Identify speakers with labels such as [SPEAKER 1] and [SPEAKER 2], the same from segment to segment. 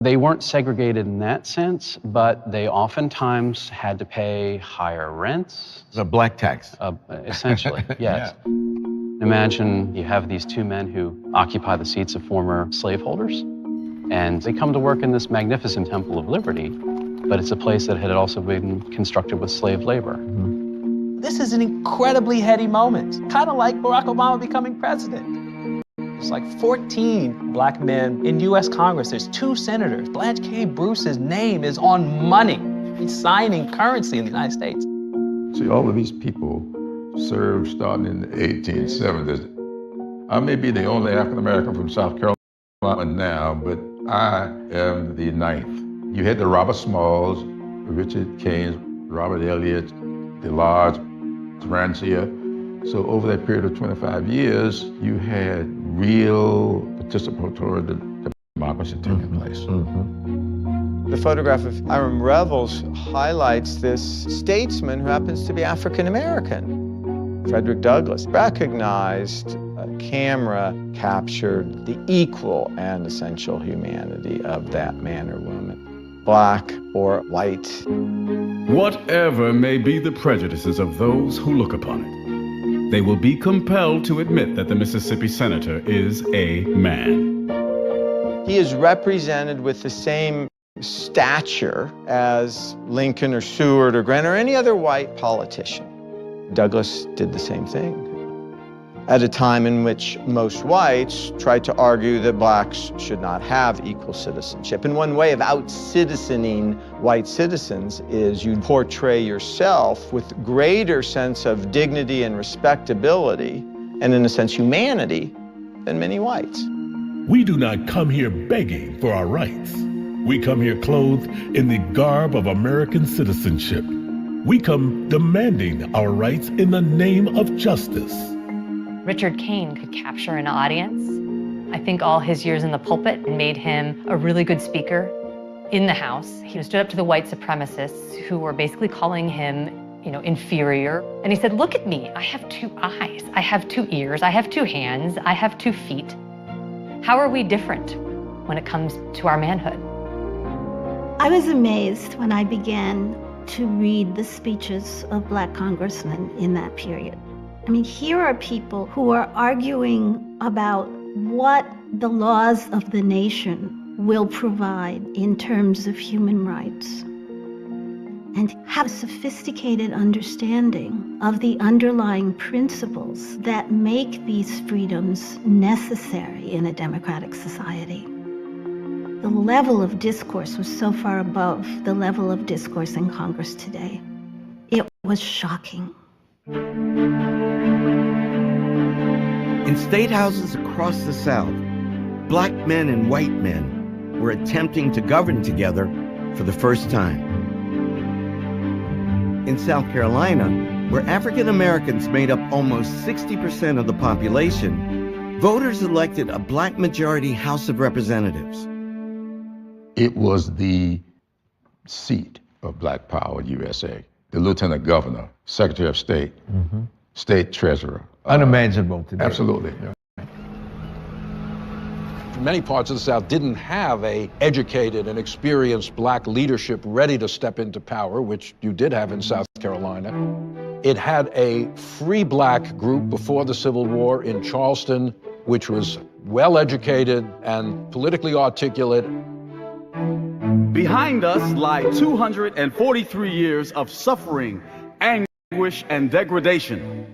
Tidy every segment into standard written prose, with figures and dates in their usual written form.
[SPEAKER 1] They weren't segregated in that sense, but they oftentimes had to pay higher rents.
[SPEAKER 2] It's a black tax.
[SPEAKER 1] Essentially, yes. Yeah. Imagine you have these two men who occupy the seats of former slaveholders, and they come to work in this magnificent Temple of Liberty, but it's a place that had also been constructed with slave labor.
[SPEAKER 3] This is an incredibly heady moment, kind of like Barack Obama becoming president. There's like 14 black men in U.S. Congress. There's 2 senators. Blanche K. Bruce's name is on money. He's signing currency in the United States.
[SPEAKER 4] See, all of these people served starting in the 1870s. I may be the only African-American from South Carolina now, but I am the 9th. You had the Robert Smalls, Richard Keynes, Robert Elliott, DeLarge, Rancière. So over that period of 25 years, you had real participatory democracy taking place.
[SPEAKER 5] The photograph of Hiram Revels highlights this statesman who happens to be African American. Frederick Douglass recognized a camera captured the equal and essential humanity of that man or woman, black or white.
[SPEAKER 6] Whatever may be the prejudices of those who look upon it, they will be compelled to admit that the Mississippi senator is a man.
[SPEAKER 5] He is represented with the same stature as Lincoln or Seward or Grant or any other white politician. Douglass did the same thing at a time in which most whites tried to argue that blacks should not have equal citizenship. And one way of out-citizening white citizens is you portray yourself with greater sense of dignity and respectability, and in a sense humanity, than many whites.
[SPEAKER 7] We do not come here begging for our rights. We come here clothed in the garb of American citizenship. We come demanding our rights in the name of justice.
[SPEAKER 8] Richard Kane could capture an audience. I think all his years in the pulpit made him a really good speaker in the House. He stood up to the white supremacists who were basically calling him, inferior. And he said, look at me, I have 2 eyes, I have 2 ears, I have 2 hands, I have 2 feet. How are we different when it comes to our manhood?
[SPEAKER 9] I was amazed when I began to read the speeches of black congressmen in that period. I mean, here are people who are arguing about what the laws of the nation will provide in terms of human rights, and have a sophisticated understanding of the underlying principles that make these freedoms necessary in a democratic society. The level of discourse was so far above the level of discourse in Congress today. It was shocking.
[SPEAKER 2] In state houses across the South, black men and white men were attempting to govern together for the first time. In South Carolina, where African Americans made up almost 60% of the population, voters elected a black majority House of Representatives.
[SPEAKER 4] It was the seat of Black Power USA. The Lieutenant Governor, Secretary of State, State Treasurer.
[SPEAKER 2] Unimaginable today.
[SPEAKER 4] Absolutely.
[SPEAKER 10] Many parts of the South didn't have a educated and experienced black leadership ready to step into power, which you did have in South Carolina. It had a free black group before the Civil War in Charleston, which was well educated and politically articulate.
[SPEAKER 6] Behind us lie 243 years of suffering, anguish, and degradation.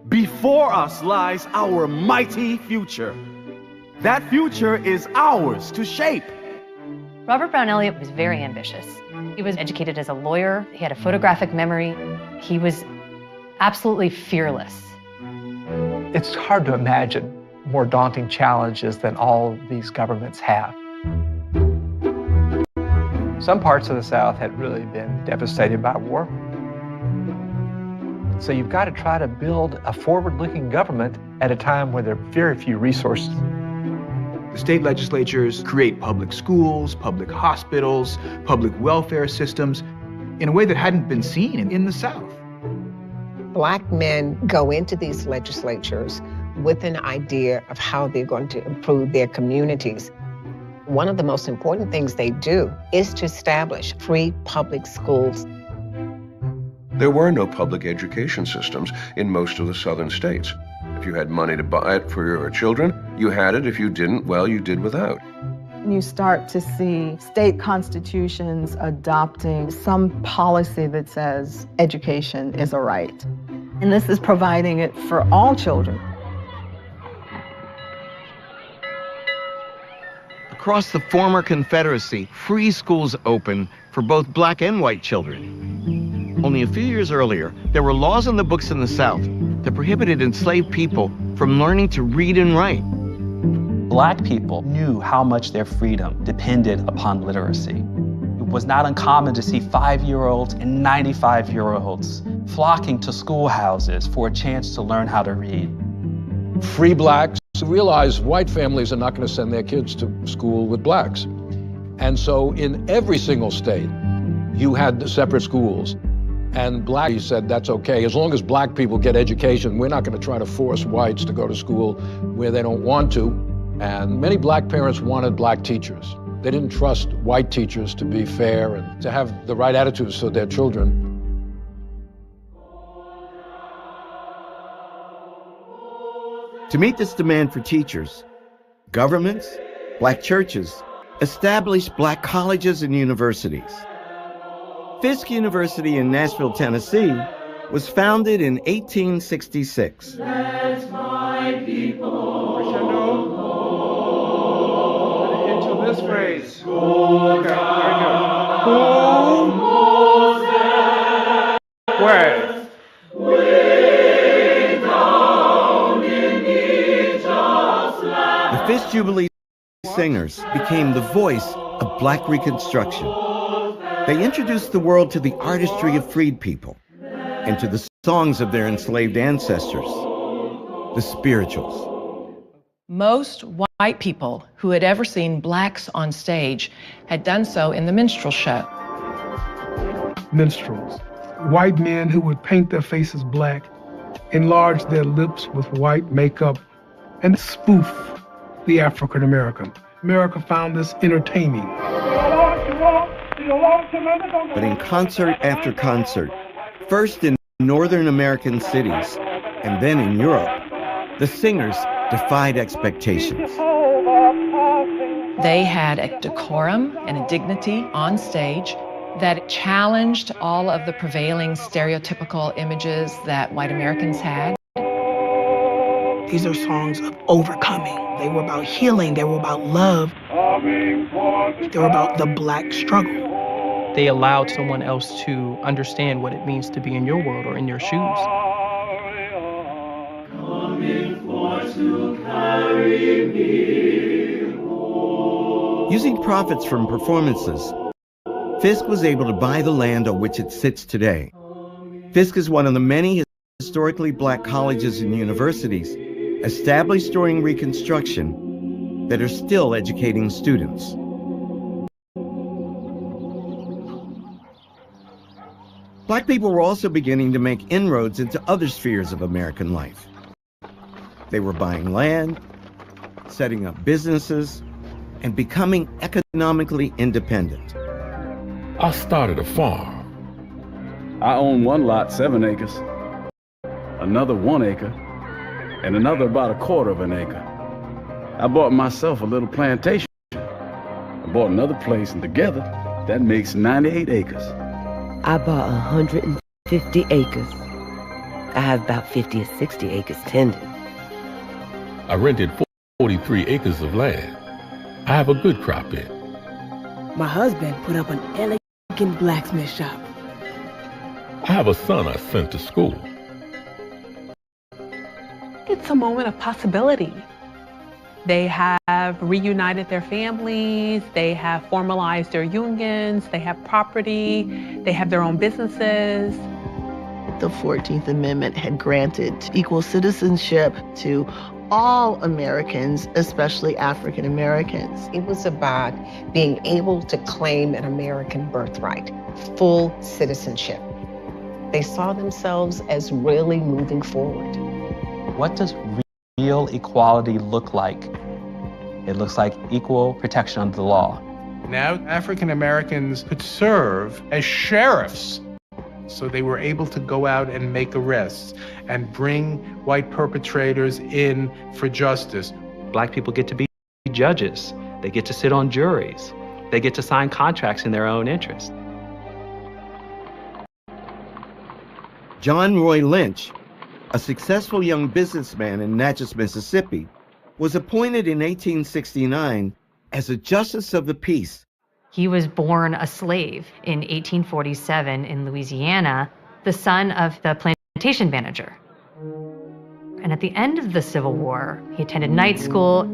[SPEAKER 6] Before us lies our mighty future. That future is ours to shape.
[SPEAKER 8] Robert Brown Elliott was very ambitious. He was educated as a lawyer. He had a photographic memory. He was absolutely fearless.
[SPEAKER 3] It's hard to imagine more daunting challenges than all these governments have. Some parts of the South had really been devastated by war. So you've got to try to build a forward-looking government at a time where there are very few resources.
[SPEAKER 11] The state legislatures create public schools, public hospitals, public welfare systems in a way that hadn't been seen in the South.
[SPEAKER 12] Black men go into these legislatures with an idea of how they're going to improve their communities. One of the most important things they do is to establish free public schools.
[SPEAKER 13] There were no public education systems in most of the southern states. If you had money to buy it for your children, you had it. If you didn't, well, you did without.
[SPEAKER 14] You start to see state constitutions adopting some policy that says education is a right. And this is providing it for all children.
[SPEAKER 2] Across the former Confederacy, free schools opened for both black and white children. Only a few years earlier, there were laws in the books in the South that prohibited enslaved people from learning to read and write.
[SPEAKER 3] Black people knew how much their freedom depended upon literacy. It was not uncommon to see 5-year-olds and 95-year-olds flocking to schoolhouses for a chance to learn how to read.
[SPEAKER 10] Free blacks realized white families are not going to send their kids to school with blacks. And so in every single state, you had separate schools. And blacks said, that's okay. As long as black people get education, we're not going to try to force whites to go to school where they don't want to. And many black parents wanted black teachers. They didn't trust white teachers to be fair and to have the right attitudes for their children.
[SPEAKER 2] To meet this demand for teachers, governments, black churches established black colleges and universities. Fisk University in Nashville, Tennessee, was founded in 1866.
[SPEAKER 15] Let my people into this phrase. Go down. Where?
[SPEAKER 2] The Fisk Jubilee Singers became the voice of Black Reconstruction. They introduced the world to the artistry of freed people and to the songs of their enslaved ancestors, the spirituals.
[SPEAKER 16] Most white people who had ever seen blacks on stage had done so in the minstrel show.
[SPEAKER 17] Minstrels, white men who would paint their faces black, enlarge their lips with white makeup, and spoof the African American. America found this entertaining.
[SPEAKER 2] But in concert after concert, first in northern American cities and then in Europe, the singers defied expectations.
[SPEAKER 16] They had a decorum and a dignity on stage that challenged all of the prevailing stereotypical images that white Americans had.
[SPEAKER 18] These are songs of overcoming. They were about healing. They were about love. They were about the black struggle.
[SPEAKER 19] They allowed someone else to understand what it means to be in your world or in your shoes.
[SPEAKER 2] Using profits from performances, Fisk was able to buy the land on which it sits today. Fisk is one of the many historically black colleges and universities established during Reconstruction that are still educating students. Black people were also beginning to make inroads into other spheres of American life. They were buying land, setting up businesses, and becoming economically independent.
[SPEAKER 7] I started a farm.
[SPEAKER 6] I own one lot, 7 acres, another 1 acre, and another about 1/4 acre. I bought myself a little plantation. I bought another place, and together, that makes 98 acres.
[SPEAKER 20] I bought 150 acres. I have about 50 or 60 acres tended.
[SPEAKER 7] I rented 43 acres of land. I have a good crop in.
[SPEAKER 18] My husband put up an elegant blacksmith shop.
[SPEAKER 7] I have a son I sent to school.
[SPEAKER 21] It's a moment of possibility. They have reunited their families, they have formalized their unions, they have property, they have their own businesses.
[SPEAKER 18] The 14th Amendment had granted equal citizenship to all Americans, especially African Americans.
[SPEAKER 12] It was about being able to claim an American birthright, full citizenship. They saw themselves as really moving forward.
[SPEAKER 3] What does real equality look like? It looks like equal protection under the law.
[SPEAKER 1] Now African Americans could serve as sheriffs. So they were able to go out and make arrests and bring white perpetrators in for justice.
[SPEAKER 3] Black people get to be judges. They get to sit on juries. They get to sign contracts in their own interest.
[SPEAKER 2] John Roy Lynch, a successful young businessman in Natchez, Mississippi, was appointed in 1869 as a justice of the peace.
[SPEAKER 8] He was born a slave in 1847 in Louisiana, the son of the plantation manager. And at the end of the Civil War, he attended night school.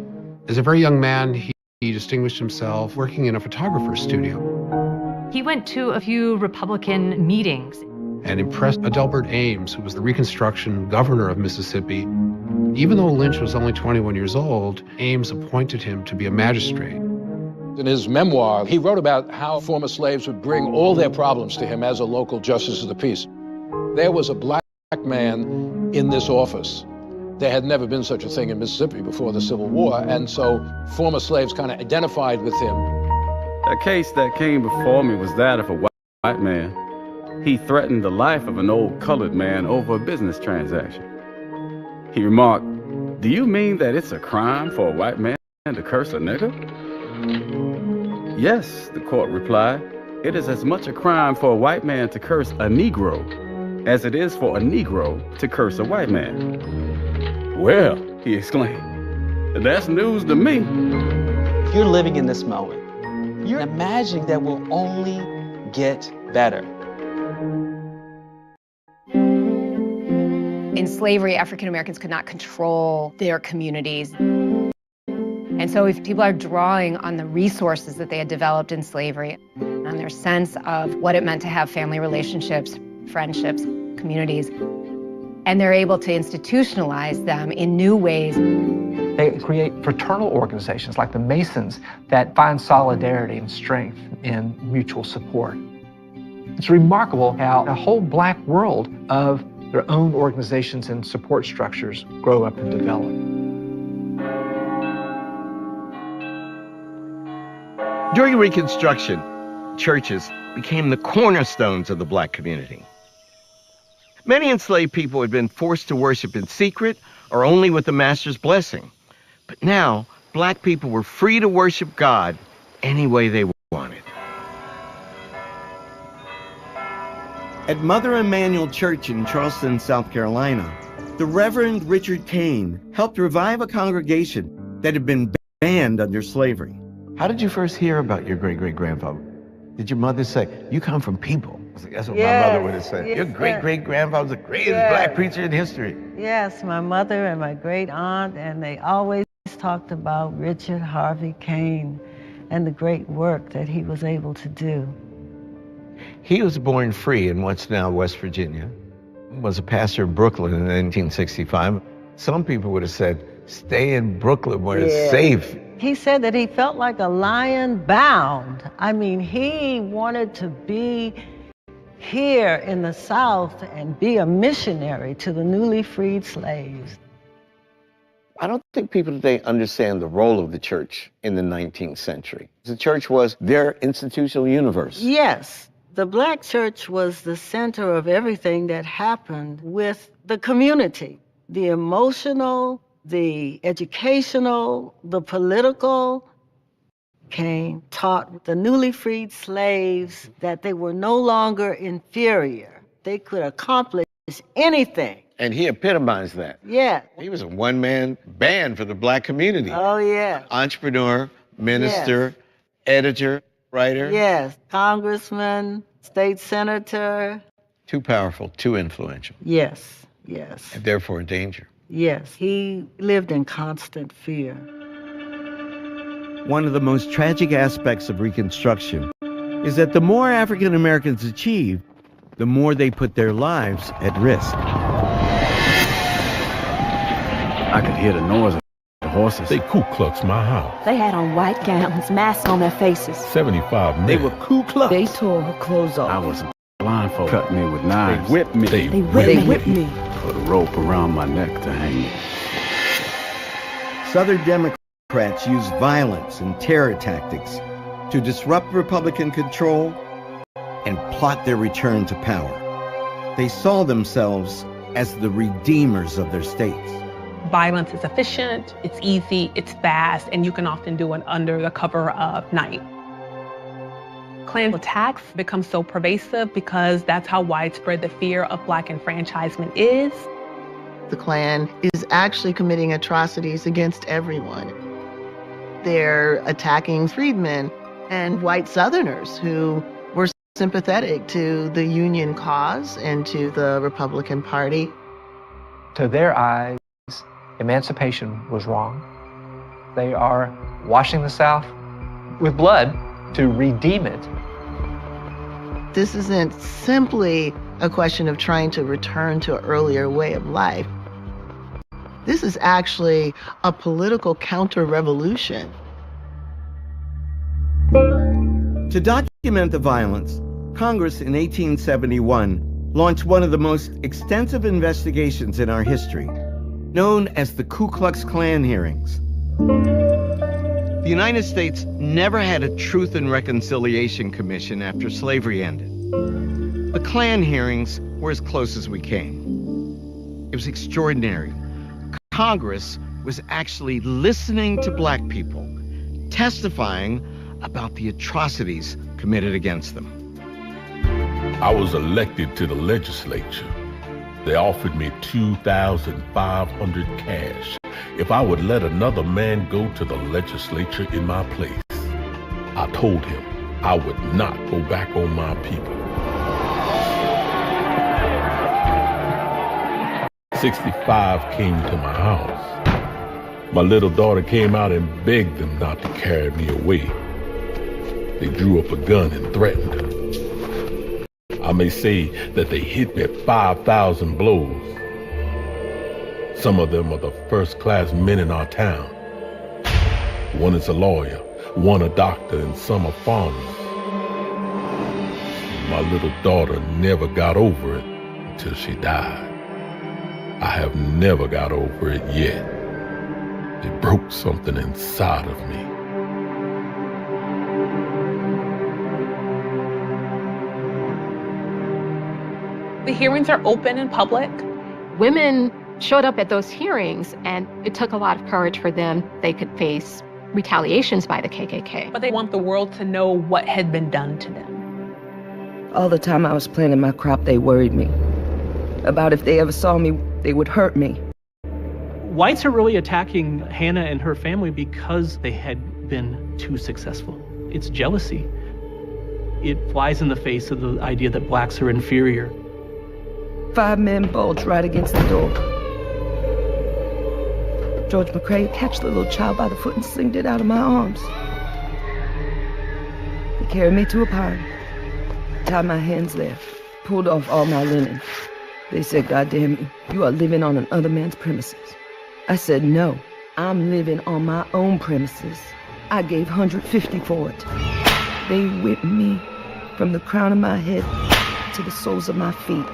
[SPEAKER 22] As a very young man, he distinguished himself working in a photographer's studio.
[SPEAKER 8] He went to a few Republican meetings.
[SPEAKER 22] And impressed Adelbert Ames, who was the Reconstruction governor of Mississippi. Even though Lynch was only 21 years old, Ames appointed him to be a magistrate.
[SPEAKER 10] In his memoir, he wrote about how former slaves would bring all their problems to him as a local justice of the peace. There was a black man in this office. There had never been such a thing in Mississippi before the Civil War, and so former slaves kind of identified with him.
[SPEAKER 6] A case that came before me was that of a white man. He threatened the life of an old colored man over a business transaction. He remarked, "Do you mean that it's a crime for a white man to curse a nigger?" "Yes," the court replied. "It is as much a crime for a white man to curse a Negro as it is for a Negro to curse a white man." "Well," he exclaimed, "that's news to me."
[SPEAKER 3] If you're living in this moment, you're imagining that will only get better.
[SPEAKER 23] In slavery, African Americans could not control their communities. And so if people are drawing on the resources that they had developed in slavery, on their sense of what it meant to have family relationships, friendships, communities, and they're able to institutionalize them in new ways.
[SPEAKER 24] They create fraternal organizations like the Masons that find solidarity and strength in mutual support. It's remarkable how a whole black world of their own organizations and support structures grow up and develop.
[SPEAKER 2] During Reconstruction, churches became the cornerstones of the black community. Many enslaved people had been forced to worship in secret or only with the master's blessing. But now, black people were free to worship God any way they wanted. At Mother Emanuel Church in Charleston, South Carolina, the Reverend Richard Kane helped revive a congregation that had been banned under slavery. How did you first hear about your great-great-grandfather? Did your mother say, "You come from people"? That's what my mother would have said.
[SPEAKER 25] Yes,
[SPEAKER 2] your great-great-grandfather was the greatest black preacher in history.
[SPEAKER 25] Yes, my mother and my great aunt, and they always talked about Richard Harvey Kane and the great work that he was able to do.
[SPEAKER 2] He was born free in what's now West Virginia, was a pastor in Brooklyn in 1965. Some people would have said, stay in Brooklyn where it's safe.
[SPEAKER 25] He said that he felt like a lion bound. I mean, he wanted to be here in the South and be a missionary to the newly freed slaves.
[SPEAKER 2] I don't think people today understand the role of the church in the 19th century. The church was their institutional universe.
[SPEAKER 25] Yes, the black church was the center of everything that happened with the community. The emotional, the educational, the political. Kane taught the newly freed slaves that they were no longer inferior. They could accomplish anything.
[SPEAKER 2] And he epitomized that.
[SPEAKER 25] Yeah.
[SPEAKER 2] He was a one-man band for the black community.
[SPEAKER 25] Oh, yeah.
[SPEAKER 2] Entrepreneur, minister, editor, writer.
[SPEAKER 25] Yes, congressman, state senator.
[SPEAKER 2] Too powerful, too influential.
[SPEAKER 25] Yes, yes.
[SPEAKER 2] And therefore a danger.
[SPEAKER 25] Yes, he lived in constant fear.
[SPEAKER 2] One of the most tragic aspects of Reconstruction is that the more African Americans achieve, the more they put their lives at risk.
[SPEAKER 6] I could hear the noise of the horses.
[SPEAKER 7] They Ku Klux my house.
[SPEAKER 26] They had on white gowns, masks on their faces.
[SPEAKER 7] 75 men.
[SPEAKER 6] They were Ku Klux.
[SPEAKER 26] They tore her clothes off.
[SPEAKER 6] I was blindfolded. Cut me with knives.
[SPEAKER 7] They whipped me.
[SPEAKER 26] They whipped me.
[SPEAKER 6] Put a rope around my neck to hang me.
[SPEAKER 2] Southern Democrats Democrats used violence and terror tactics to disrupt Republican control and plot their return to power. They saw themselves as the redeemers of their states.
[SPEAKER 21] Violence is efficient, it's easy, it's fast, and you can often do it under the cover of night. Klan attacks become so pervasive because that's how widespread the fear of Black enfranchisement is.
[SPEAKER 4] The Klan is actually committing atrocities against everyone. They're attacking freedmen and white Southerners who were sympathetic to the Union cause and to the Republican Party.
[SPEAKER 24] To their eyes, emancipation was wrong. They are washing the South with blood to redeem it.
[SPEAKER 4] This isn't simply a question of trying to return to an earlier way of life. This is actually a political counter-revolution.
[SPEAKER 2] To document the violence, Congress in 1871 launched one of the most extensive investigations in our history, known as the Ku Klux Klan hearings. The United States never had a Truth and Reconciliation Commission after slavery ended. The Klan hearings were as close as we came. It was extraordinary. Congress was actually listening to Black people, testifying about the atrocities committed against them.
[SPEAKER 7] I was elected to the legislature. They offered me $2,500 cash if I would let another man go to the legislature in my place. I told him I would not go back on my people. 65 came to my house. My little daughter came out and begged them not to carry me away. They drew up a gun and threatened her. I may say that they hit me 5,000 blows. Some of them are the first-class men in our town. One is a lawyer, one a doctor, and some are farmers. My little daughter never got over it until she died. I have never got over it yet. It broke something inside of me.
[SPEAKER 21] The hearings are open and public.
[SPEAKER 5] Women showed up at those hearings, and it took a lot of courage for them. They could face retaliations by the KKK.
[SPEAKER 21] But they want the world to know what had been done to them.
[SPEAKER 26] All the time I was planting my crop, they worried me about if they ever saw me, they would hurt me.
[SPEAKER 19] Whites are really attacking Hannah and her family because they had been too successful. It's jealousy. It flies in the face of the idea that Blacks are inferior.
[SPEAKER 26] 5 men bulged right against the door. George McCrae catched the little child by the foot and slinged it out of my arms. He carried me to a pine, tied my hands there, pulled off all my linen. They said, "God damn you, you are living on another man's premises." I said, "No, I'm living on my own premises." I gave $150 for it. They whipped me from the crown of my head to the soles of my feet.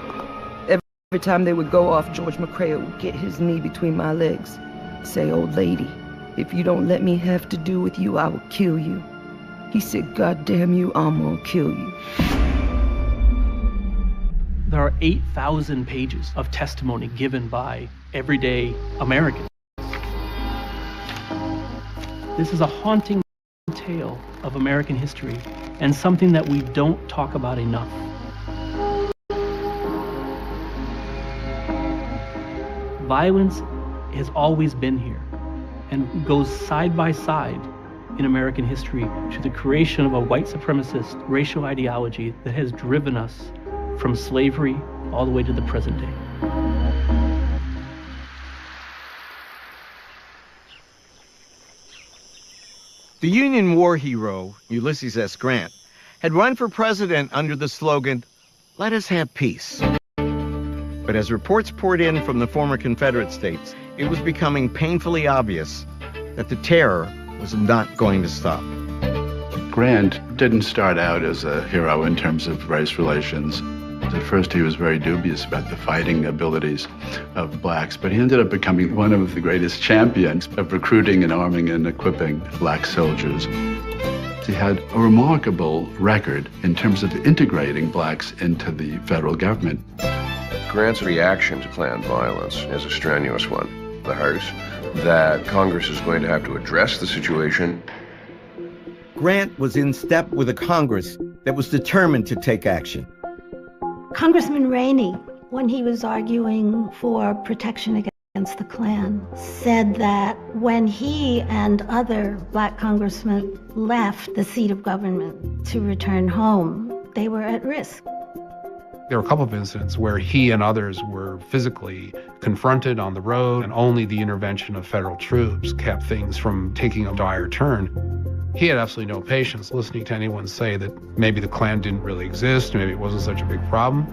[SPEAKER 26] Every time they would go off, George McCrae would get his knee between my legs, say, "Old lady, if you don't let me have to do with you, I will kill you." He said, "God damn you, I'm gonna kill you."
[SPEAKER 19] There are 8,000 pages of testimony given by everyday Americans. This is a haunting tale of American history and something that we don't talk about enough. Violence has always been here and goes side by side in American history to the creation of a white supremacist racial ideology that has driven us from slavery all the way to the present day.
[SPEAKER 2] The Union war hero, Ulysses S. Grant, had run for president under the slogan, "Let us have peace." But as reports poured in from the former Confederate states, it was becoming painfully obvious that the terror was not going to stop.
[SPEAKER 9] Grant didn't start out as a hero in terms of race relations. At first, he was very dubious about the fighting abilities of blacks, but he ended up becoming one of the greatest champions of recruiting and arming and equipping black soldiers. He had a remarkable record in terms of integrating blacks into the federal government.
[SPEAKER 11] Grant's reaction to Klan violence is a strenuous one. The House, that Congress is going to have to address the situation.
[SPEAKER 2] Grant was in step with a Congress that was determined to take action.
[SPEAKER 13] Congressman Rainey, when he was arguing for protection against the Klan, said that when he and other black congressmen left the seat of government to return home, they were at risk.
[SPEAKER 22] There were a couple of incidents where he and others were physically confronted on the road, and only the intervention of federal troops kept things from taking a dire turn. He had absolutely no patience listening to anyone say that maybe the Klan didn't really exist, maybe it wasn't such a big problem.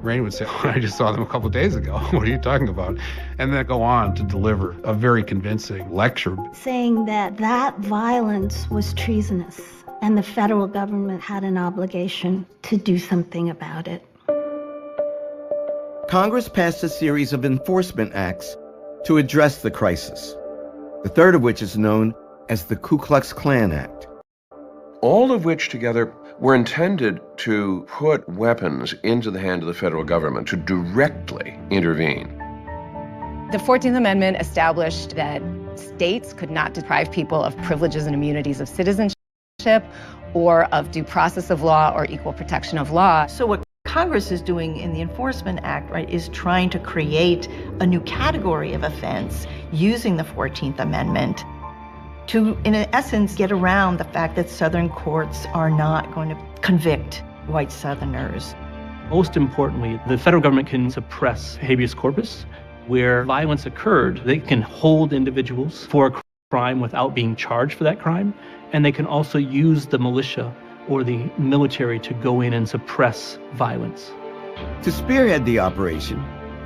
[SPEAKER 22] Rainey would say, I just saw them a couple of days ago. What are you talking about? And then go on to deliver a very convincing lecture.
[SPEAKER 13] Saying that that violence was treasonous and the federal government had an obligation to do something about it.
[SPEAKER 2] Congress passed a series of enforcement acts to address the crisis, the third of which is known as the Ku Klux Klan Act.
[SPEAKER 11] All of which together were intended to put weapons into the hand of the federal government to directly intervene.
[SPEAKER 23] The 14th Amendment established that states could not deprive people of privileges and immunities of citizenship or of due process of law or equal protection of law.
[SPEAKER 14] So what Congress is doing in the Enforcement Act, right, is trying to create a new category of offense using the 14th Amendment to, in essence, get around the fact that Southern courts are not going to convict white Southerners.
[SPEAKER 19] Most importantly, the federal government can suppress habeas corpus. Where violence occurred, they can hold individuals for a crime without being charged for that crime, and they can also use the militia or the military to go in and suppress violence.
[SPEAKER 2] To spearhead the operation,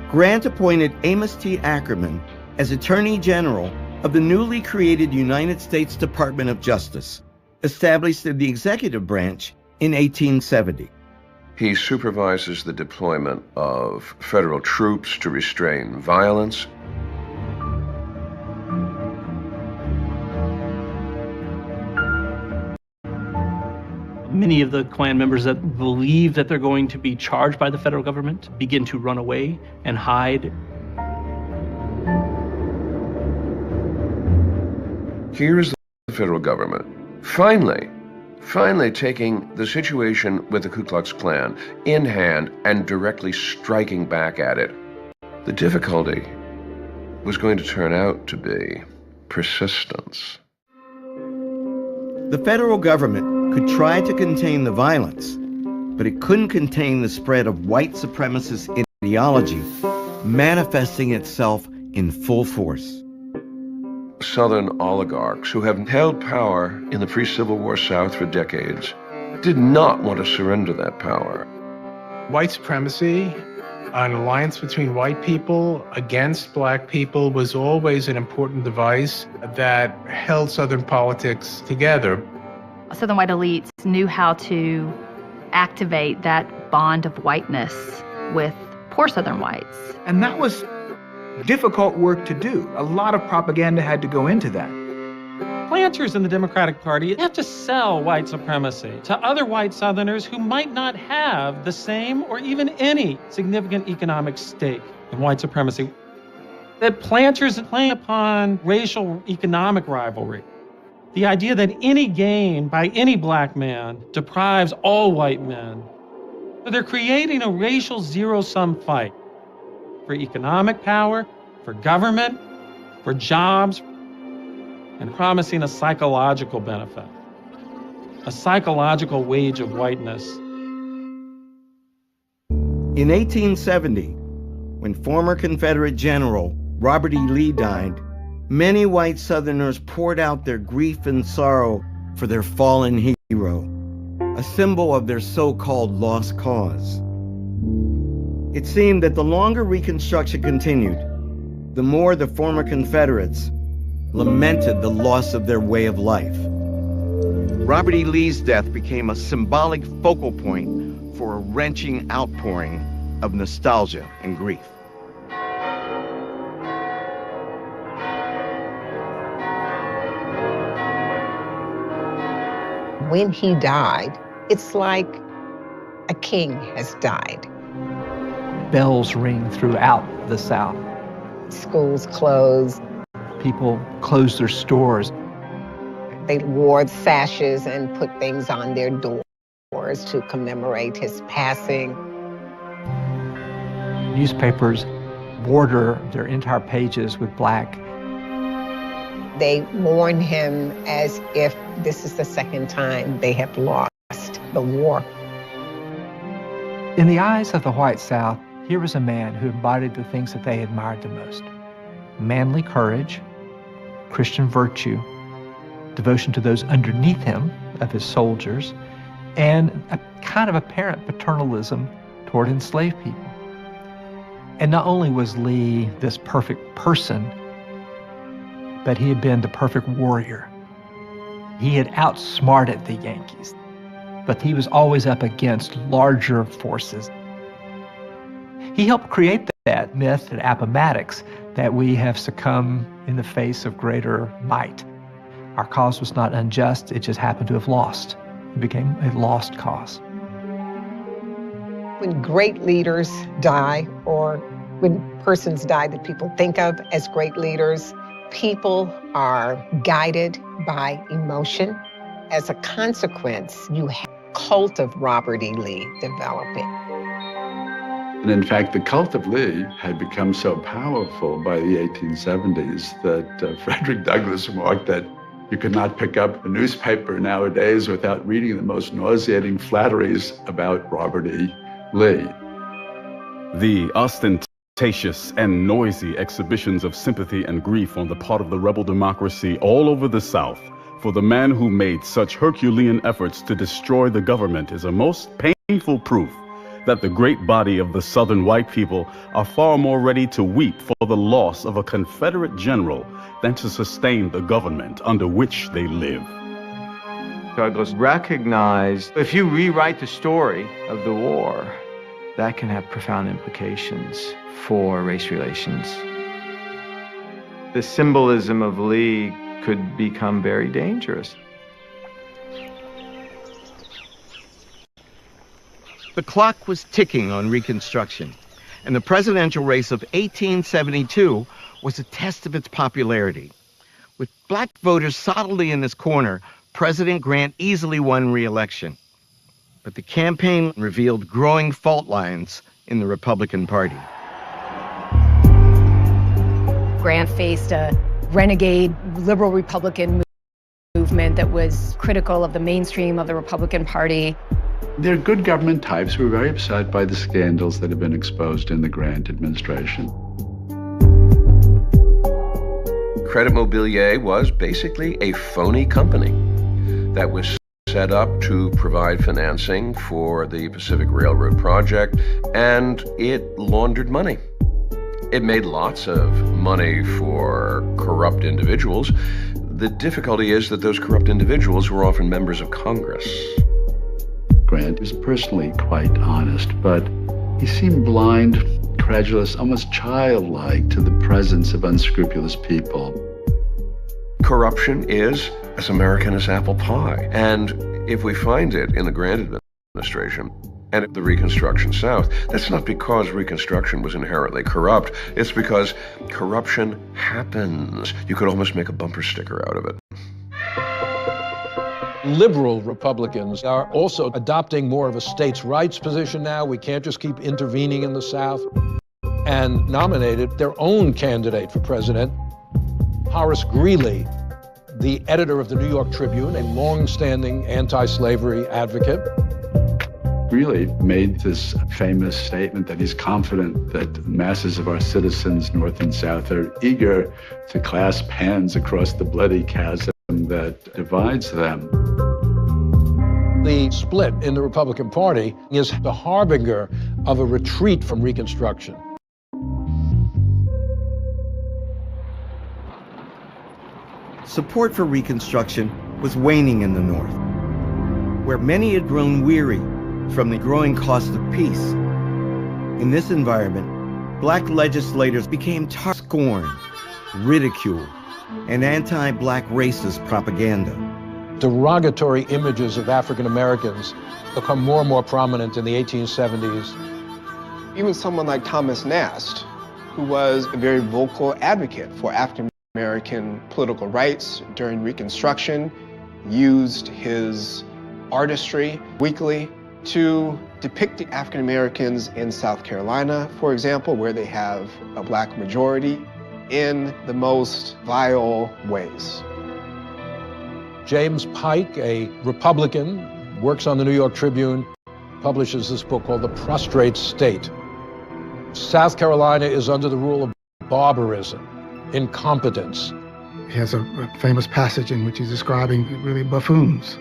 [SPEAKER 2] Grant appointed Amos T. Ackerman as Attorney General of the newly created United States Department of Justice, established in the executive branch in 1870.
[SPEAKER 11] He supervises the deployment of federal troops to restrain violence.
[SPEAKER 19] Many of the Klan members that believe that they're going to be charged by the federal government begin to run away and hide.
[SPEAKER 11] Here is the federal government finally taking the situation with the Ku Klux Klan in hand and directly striking back at it. The difficulty was going to turn out to be persistence.
[SPEAKER 2] The federal government could try to contain the violence, but it couldn't contain the spread of white supremacist ideology manifesting itself in full force.
[SPEAKER 11] Southern oligarchs who have held power in the pre-Civil War South for decades did not want to surrender that power.
[SPEAKER 1] White supremacy, an alliance between white people against black people, was always an important device that held Southern politics together.
[SPEAKER 15] Southern white elites knew how to activate that bond of whiteness with poor Southern whites.
[SPEAKER 17] And that was difficult work to do. A lot of propaganda had to go into that.
[SPEAKER 27] Planters in the Democratic Party have to sell white supremacy to other white Southerners who might not have the same or even any significant economic stake in white supremacy. That planters play upon racial economic rivalry. The idea that any gain by any black man deprives all white men. So they're creating a racial zero-sum fight for economic power, for government, for jobs, and promising a psychological benefit, a psychological wage of whiteness.
[SPEAKER 2] In 1870, when former Confederate General Robert E. Lee died, many white Southerners poured out their grief and sorrow for their fallen hero, a symbol of their so-called lost cause. It seemed that the longer Reconstruction continued, the more the former Confederates lamented the loss of their way of life. Robert E. Lee's death became a symbolic focal point for a wrenching outpouring of nostalgia and grief.
[SPEAKER 3] When he died, it's like a king has died.
[SPEAKER 24] Bells ring throughout the South.
[SPEAKER 3] Schools closed.
[SPEAKER 24] People closed their stores.
[SPEAKER 3] They wore sashes and put things on their doors to commemorate his passing.
[SPEAKER 24] Newspapers border their entire pages with black.
[SPEAKER 3] They mourn him as if this is the second time they have lost the war.
[SPEAKER 24] In the eyes of the white South, here was a man who embodied the things that they admired the most: manly courage, Christian virtue, devotion to those underneath him, of his soldiers, and a kind of apparent paternalism toward enslaved people. And not only was Lee this perfect person, but he had been the perfect warrior. He had outsmarted the Yankees, but he was always up against larger forces. He helped create that myth at Appomattox that we have succumbed in the face of greater might. Our cause was not unjust, it just happened to have lost. It became a lost cause.
[SPEAKER 3] When great leaders die, or when persons die that people think of as great leaders, people are guided by emotion. As a consequence, you have a cult of Robert E. Lee developing.
[SPEAKER 9] And in fact, the cult of Lee had become so powerful by the 1870s that Frederick Douglass remarked that you could not pick up a newspaper nowadays without reading the most nauseating flatteries about Robert E. Lee.
[SPEAKER 6] The ostentatious and noisy exhibitions of sympathy and grief on the part of the rebel democracy all over the South for the man who made such Herculean efforts to destroy the government is a most painful proof that the great body of the Southern white people are far more ready to weep for the loss of a Confederate general than to sustain the government under which they live.
[SPEAKER 8] Douglass recognized if you rewrite the story of the war, that can have profound implications for race relations. The symbolism of Lee could become very dangerous.
[SPEAKER 2] The clock was ticking on Reconstruction, and the presidential race of 1872 was a test of its popularity. With black voters solidly in his corner, President Grant easily won re-election. But the campaign revealed growing fault lines in the Republican Party.
[SPEAKER 23] Grant faced a renegade liberal Republican movement that was critical of the mainstream of the Republican Party.
[SPEAKER 9] Their good government types who were very upset by the scandals that had been exposed in the Grant administration.
[SPEAKER 11] Credit Mobilier was basically a phony company that was set up to provide financing for the Pacific Railroad project, and it laundered money. It made lots of money for corrupt individuals. The difficulty is that those corrupt individuals were often members of Congress.
[SPEAKER 9] Grant was personally quite honest, but he seemed blind, credulous, almost childlike to the presence of unscrupulous people.
[SPEAKER 11] Corruption is as American as apple pie. And if we find it in the Grant administration and the Reconstruction South, that's not because Reconstruction was inherently corrupt. It's because corruption happens. You could almost make a bumper sticker out of it.
[SPEAKER 10] Liberal Republicans are also adopting more of a states' rights position now. We can't just keep intervening in the South, and nominated their own candidate for president, Horace Greeley, the editor of the New York Tribune, a long-standing anti-slavery advocate.
[SPEAKER 9] Greeley made this famous statement that he's confident that masses of our citizens, North and South, are eager to clasp hands across the bloody chasm that divides them.
[SPEAKER 10] The split in the Republican Party is the harbinger of a retreat from Reconstruction.
[SPEAKER 2] Support for Reconstruction was waning in the North. where many had grown weary from the growing cost of peace. In this environment, black legislators became scorn, ridicule, and anti-black racist propaganda.
[SPEAKER 10] Derogatory images of African Americans become more and more prominent in the 1870s.
[SPEAKER 4] Even someone like Thomas Nast, who was a very vocal advocate for African American political rights during Reconstruction, used his artistry weekly to depict the African Americans in South Carolina, for example, where they have a black majority, in the most vile ways.
[SPEAKER 10] James Pike, a Republican, works on the New York Tribune, publishes this book called The Prostrate State. South Carolina is under the rule of barbarism, incompetence.
[SPEAKER 7] He has a famous passage in which he's describing really buffoons.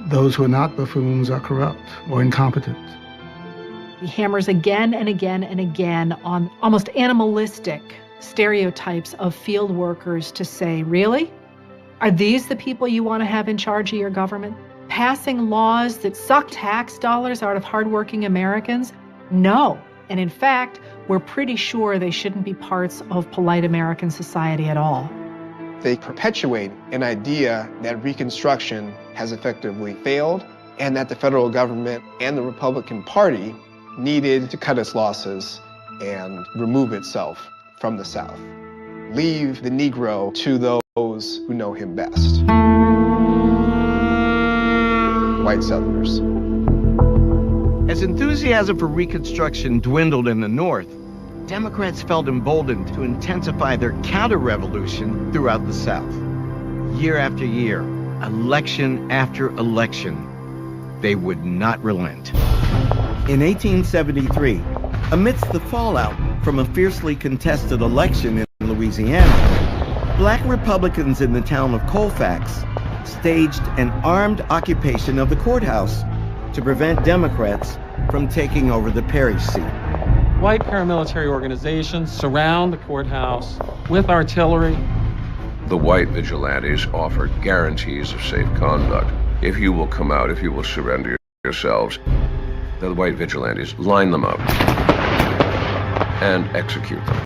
[SPEAKER 7] Those who are not buffoons are corrupt or incompetent.
[SPEAKER 12] He hammers again and again and again on almost animalistic stereotypes of field workers to say, really? Are these the people you want to have in charge of your government? Passing laws that suck tax dollars out of hardworking Americans? No. And in fact, we're pretty sure they shouldn't be parts of polite American society at all.
[SPEAKER 4] They perpetuate an idea that Reconstruction has effectively failed and that the federal government and the Republican Party needed to cut its losses and remove itself from the South. Leave the Negro to those who know him best. White Southerners.
[SPEAKER 2] As enthusiasm for Reconstruction dwindled in the North, Democrats felt emboldened to intensify their counter-revolution throughout the South. Year after year, election after election, they would not relent. In 1873, amidst the fallout from a fiercely contested election in Louisiana, black Republicans in the town of Colfax staged an armed occupation of the courthouse to prevent Democrats from taking over the Perry seat.
[SPEAKER 27] White paramilitary organizations surround the courthouse with artillery.
[SPEAKER 11] The white vigilantes offer guarantees of safe conduct. If you will come out, if you will surrender yourselves, the white vigilantes line them up and execute them.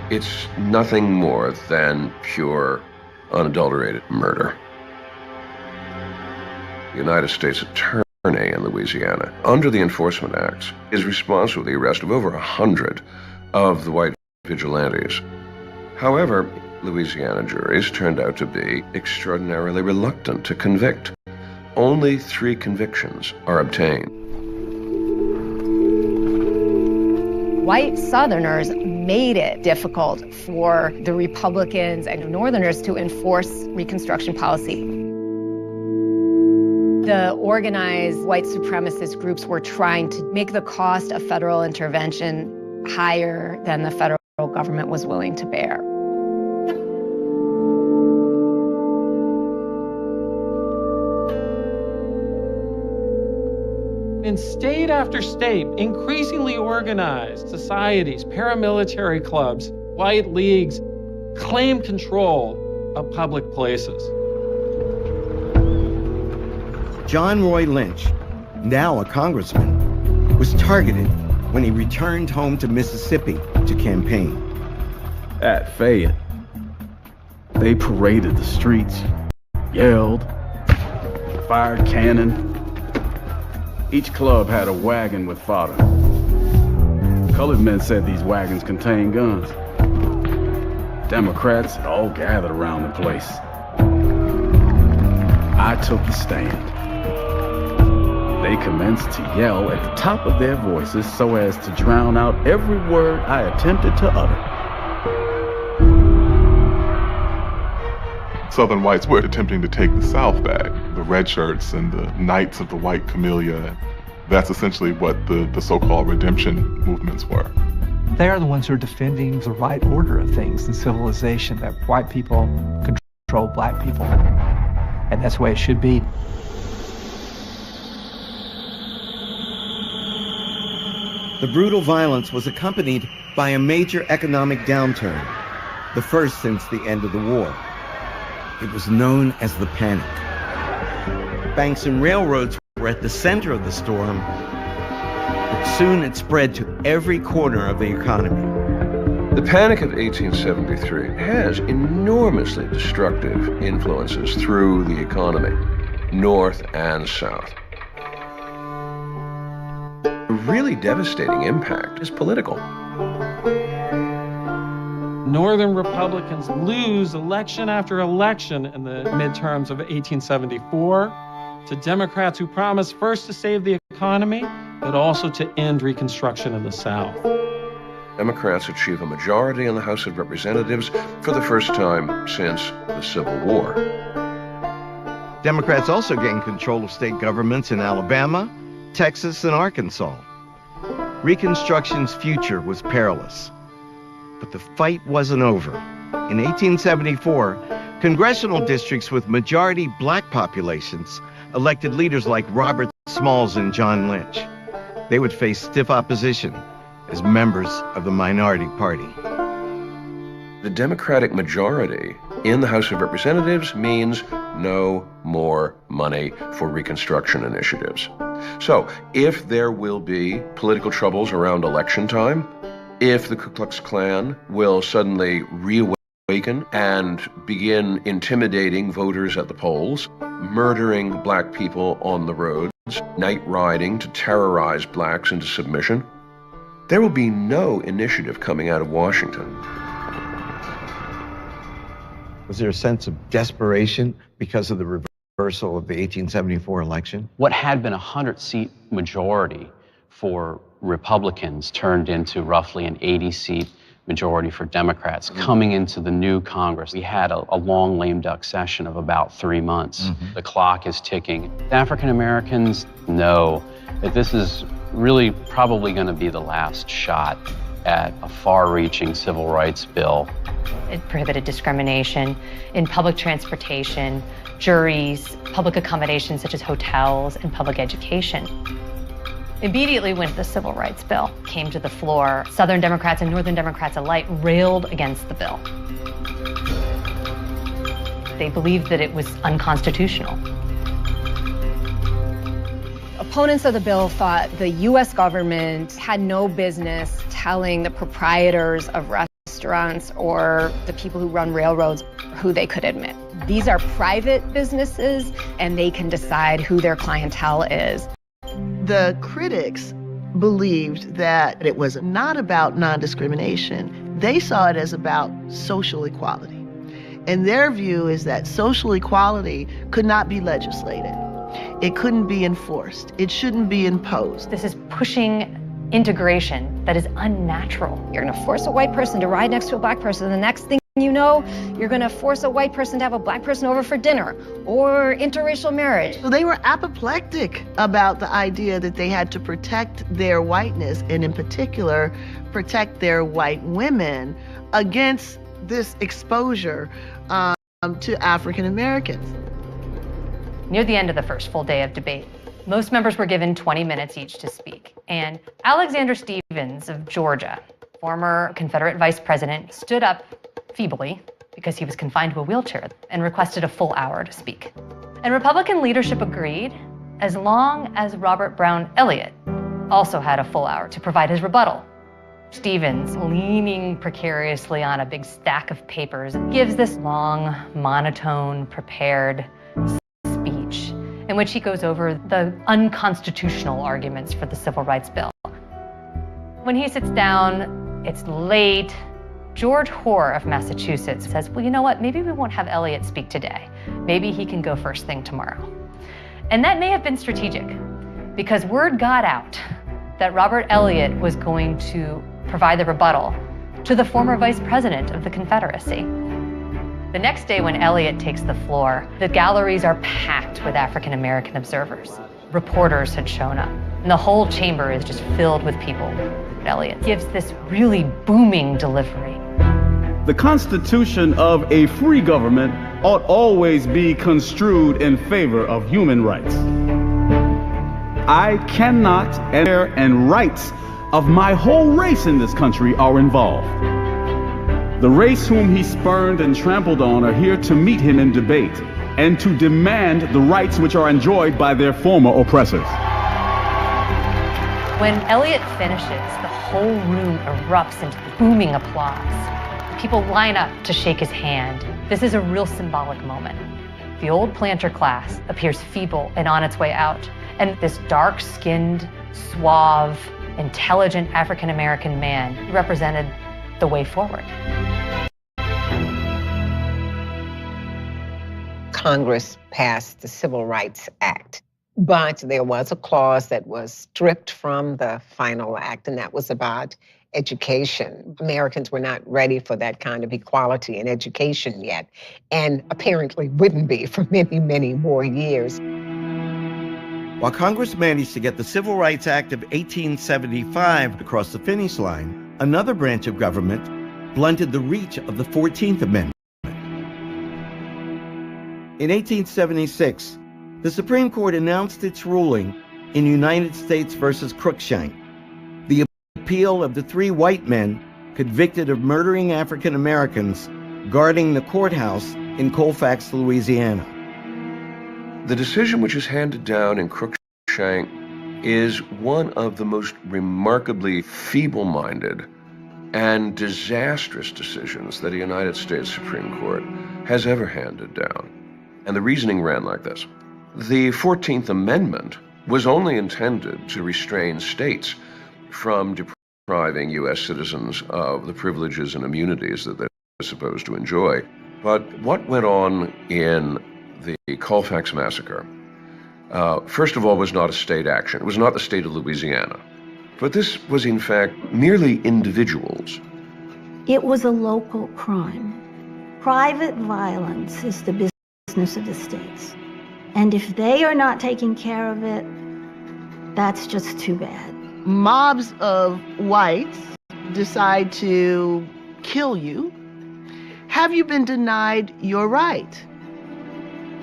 [SPEAKER 11] It's nothing more than pure, unadulterated murder. The United States Attorney in Louisiana, under the Enforcement Acts, is responsible for the arrest of over 100 of the white vigilantes. However, Louisiana juries turned out to be extraordinarily reluctant to convict. Only 3 convictions are obtained.
[SPEAKER 23] White Southerners made it difficult for the Republicans and Northerners to enforce Reconstruction policy. The organized white supremacist groups were trying to make the cost of federal intervention higher than the federal government was willing to bear.
[SPEAKER 27] In state after state, increasingly organized societies, paramilitary clubs, white leagues claim control of public places.
[SPEAKER 2] John Roy Lynch, now a congressman, was targeted when he returned home to Mississippi to campaign.
[SPEAKER 6] At Fayette, they paraded the streets, yelled, fired cannon. Each club had a wagon with fodder. Colored men said these wagons contained guns. Democrats had all gathered around the place. I took the stand. They commenced to yell at the top of their voices so as to drown out every word I attempted to utter.
[SPEAKER 16] Southern whites were attempting to take the South back, the red shirts and the Knights of the White Camellia. That's essentially what the so-called redemption movements were.
[SPEAKER 24] They are the ones who are defending the right order of things in civilization, that white people control black people. And that's the way it should be.
[SPEAKER 2] The brutal violence was accompanied by a major economic downturn, the first since the end of the war. It was known as the Panic. Banks and railroads were at the center of the storm, but soon it spread to every corner of the economy.
[SPEAKER 11] The Panic of 1873 has enormously destructive influences through the economy, North and South. A really devastating impact is political.
[SPEAKER 27] Northern Republicans lose election after election in the midterms of 1874 to Democrats who promised first to save the economy, but also to end Reconstruction in the South.
[SPEAKER 11] Democrats achieve a majority in the House of Representatives for the first time since the Civil War.
[SPEAKER 2] Democrats also gained control of state governments in Alabama, Texas, and Arkansas. Reconstruction's future was perilous. But the fight wasn't over. In 1874, congressional districts with majority black populations elected leaders like Robert Smalls and John Lynch. They would face stiff opposition as members of the minority party.
[SPEAKER 11] The Democratic majority in the House of Representatives means no more money for Reconstruction initiatives. So, if there will be political troubles around election time, if the Ku Klux Klan will suddenly reawaken and begin intimidating voters at the polls, murdering black people on the roads, night riding to terrorize blacks into submission, there will be no initiative coming out of Washington.
[SPEAKER 2] Was there a sense of desperation because of the reversal of the 1874 election?
[SPEAKER 5] What had been a 100-seat majority for Republicans turned into roughly an 80-seat majority for Democrats. Coming into the new Congress, we had a long lame duck session of about 3 months. The clock is ticking. African Americans know that this is really probably going to be the last shot at a far-reaching civil rights bill.
[SPEAKER 18] It prohibited discrimination in public transportation, juries, public accommodations such as hotels, and public education. Immediately when the Civil Rights Bill came to the floor, Southern Democrats and Northern Democrats alike railed against the bill. They believed that it was unconstitutional.
[SPEAKER 23] Opponents of the bill thought the U.S. government had no business telling the proprietors of restaurants or the people who run railroads who they could admit. These are private businesses, and they can decide who their clientele is.
[SPEAKER 20] The critics believed that it was not about non-discrimination. They saw it as about social equality. And their view is that social equality could not be legislated. It couldn't be enforced. It shouldn't be imposed.
[SPEAKER 18] This is pushing integration that is unnatural.
[SPEAKER 23] You're going to force a white person to ride next to a black person, and the next thing you know, you're going to force a white person to have a black person over for dinner, or interracial marriage.
[SPEAKER 20] So they were apoplectic about the idea that they had to protect their whiteness, and in particular, protect their white women against this exposure to African Americans.
[SPEAKER 18] Near the end of the first full day of debate, most members were given 20 minutes each to speak. And Alexander Stephens of Georgia, former Confederate vice president, stood up feebly because he was confined to a wheelchair and requested a full hour to speak. And Republican leadership agreed as long as Robert Brown Elliott also had a full hour to provide his rebuttal. Stephens, leaning precariously on a big stack of papers, gives this long, monotone, prepared speech in which he goes over the unconstitutional arguments for the Civil Rights Bill. When he sits down, it's late. George Hoare of Massachusetts says, well, you know what, maybe we won't have Elliott speak today. Maybe he can go first thing tomorrow. And that may have been strategic, because word got out that Robert Elliott was going to provide the rebuttal to the former vice president of the Confederacy. The next day when Elliott takes the floor, the galleries are packed with African American observers. Reporters had shown up, and the whole chamber is just filled with people. Elliott gives this really booming delivery.
[SPEAKER 6] The Constitution of a free government ought always be construed in favor of human rights. I cannot, and rights of my whole race in this country are involved. The race whom he spurned and trampled on are here to meet him in debate, and to demand the rights which are enjoyed by their former oppressors.
[SPEAKER 18] When Eliot finishes, the whole room erupts into booming applause. People line up to shake his hand. This is a real symbolic moment. The old planter class appears feeble and on its way out, and this dark-skinned, suave, intelligent African-American man represented the way forward.
[SPEAKER 3] Congress passed the Civil Rights Act, but there was a clause that was stripped from the final act, and that was about education. Americans were not ready for that kind of equality in education yet, and apparently wouldn't be for many, many more years.
[SPEAKER 2] While Congress managed to get the Civil Rights Act of 1875 across the finish line, another branch of government blunted the reach of the 14th Amendment. In 1876, the Supreme Court announced its ruling in United States versus Cruikshank, the appeal of the 3 white men convicted of murdering African Americans guarding the courthouse in Colfax, Louisiana.
[SPEAKER 11] The decision which is handed down in Cruikshank is one of the most remarkably feeble-minded and disastrous decisions that a United States Supreme Court has ever handed down. And the reasoning ran like this. The 14th Amendment was only intended to restrain states from depriving U.S. citizens of the privileges and immunities that they're supposed to enjoy. But what went on in the Colfax Massacre, first of all, was not a state action. It was not the state of Louisiana. But this was, in fact, merely individuals.
[SPEAKER 13] It was a local crime. Private violence is the business of the states. And if they are not taking care of it, that's just too bad.
[SPEAKER 20] Mobs of whites decide to kill you. Have you been denied your right?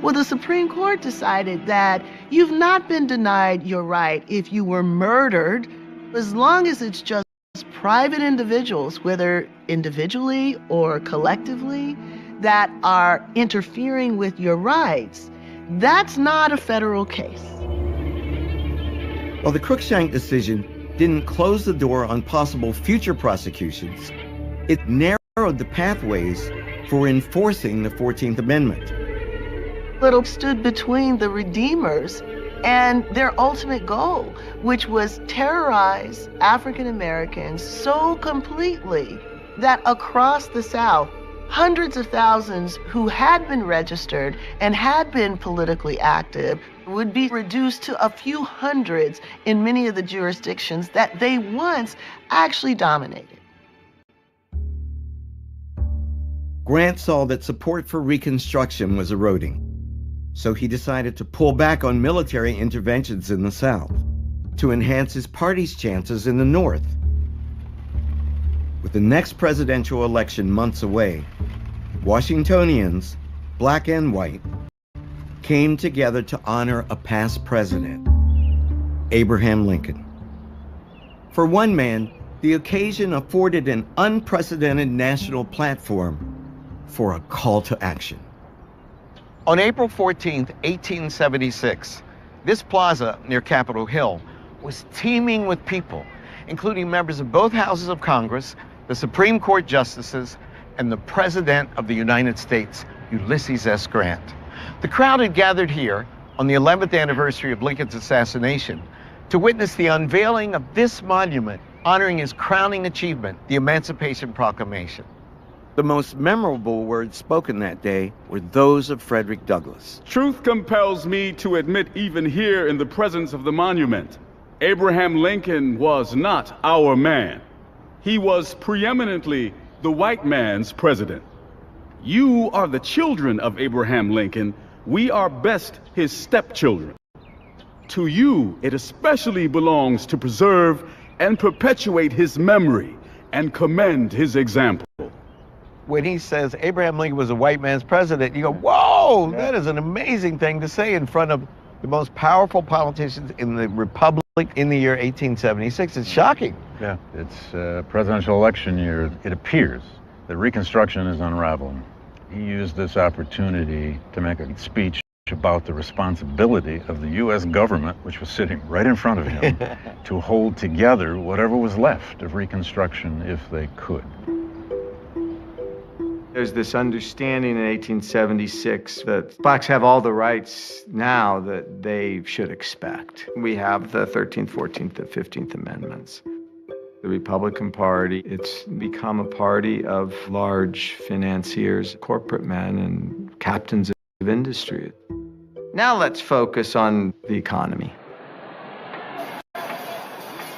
[SPEAKER 20] Well, the Supreme Court decided that you've not been denied your right if you were murdered, as long as it's just private individuals, whether individually or collectively, that are interfering with your rights. That's not a federal case.
[SPEAKER 2] While the Cruikshank decision didn't close the door on possible future prosecutions, it narrowed the pathways for enforcing the 14th Amendment.
[SPEAKER 20] Little stood between the Redeemers and their ultimate goal, which was terrorize African Americans so completely that across the South, hundreds of thousands who had been registered and had been politically active would be reduced to a few hundreds in many of the jurisdictions that they once actually dominated.
[SPEAKER 2] Grant saw that support for Reconstruction was eroding, so he decided to pull back on military interventions in the South to enhance his party's chances in the North. With the next presidential election months away, Washingtonians, black and white, came together to honor a past president, Abraham Lincoln. For one man, the occasion afforded an unprecedented national platform for a call to action.
[SPEAKER 14] On April 14th, 1876, this plaza near Capitol Hill was teeming with people, including members of both houses of Congress, the Supreme Court justices, and the President of the United States, Ulysses S. Grant. The crowd had gathered here on the 11th anniversary of Lincoln's assassination to witness the unveiling of this monument honoring his crowning achievement, the Emancipation Proclamation.
[SPEAKER 2] The most memorable words spoken that day were those of Frederick Douglass.
[SPEAKER 6] Truth compels me to admit, even here in the presence of the monument, Abraham Lincoln was not our man. He was preeminently the white man's president. You are the children of Abraham Lincoln. We are best his stepchildren. To you, it especially belongs to preserve and perpetuate his memory and commend his example.
[SPEAKER 14] When he says Abraham Lincoln was a white man's president, you go, whoa, that is an amazing thing to say in front of the most powerful politicians in the Republic in the year 1876. It's shocking.
[SPEAKER 19] Yeah, it's a presidential election year. It appears that Reconstruction is unraveling.
[SPEAKER 1] He used this opportunity to make a speech about the responsibility of the U.S. government, which was sitting right in front of him, to hold together whatever was left of Reconstruction if they could.
[SPEAKER 8] There's this understanding in 1876 that blacks have all the rights now that they should expect. We have the 13th, 14th, and 15th Amendments. The Republican Party, it's become a party of large financiers, corporate men, and captains of industry. Now let's focus on the economy.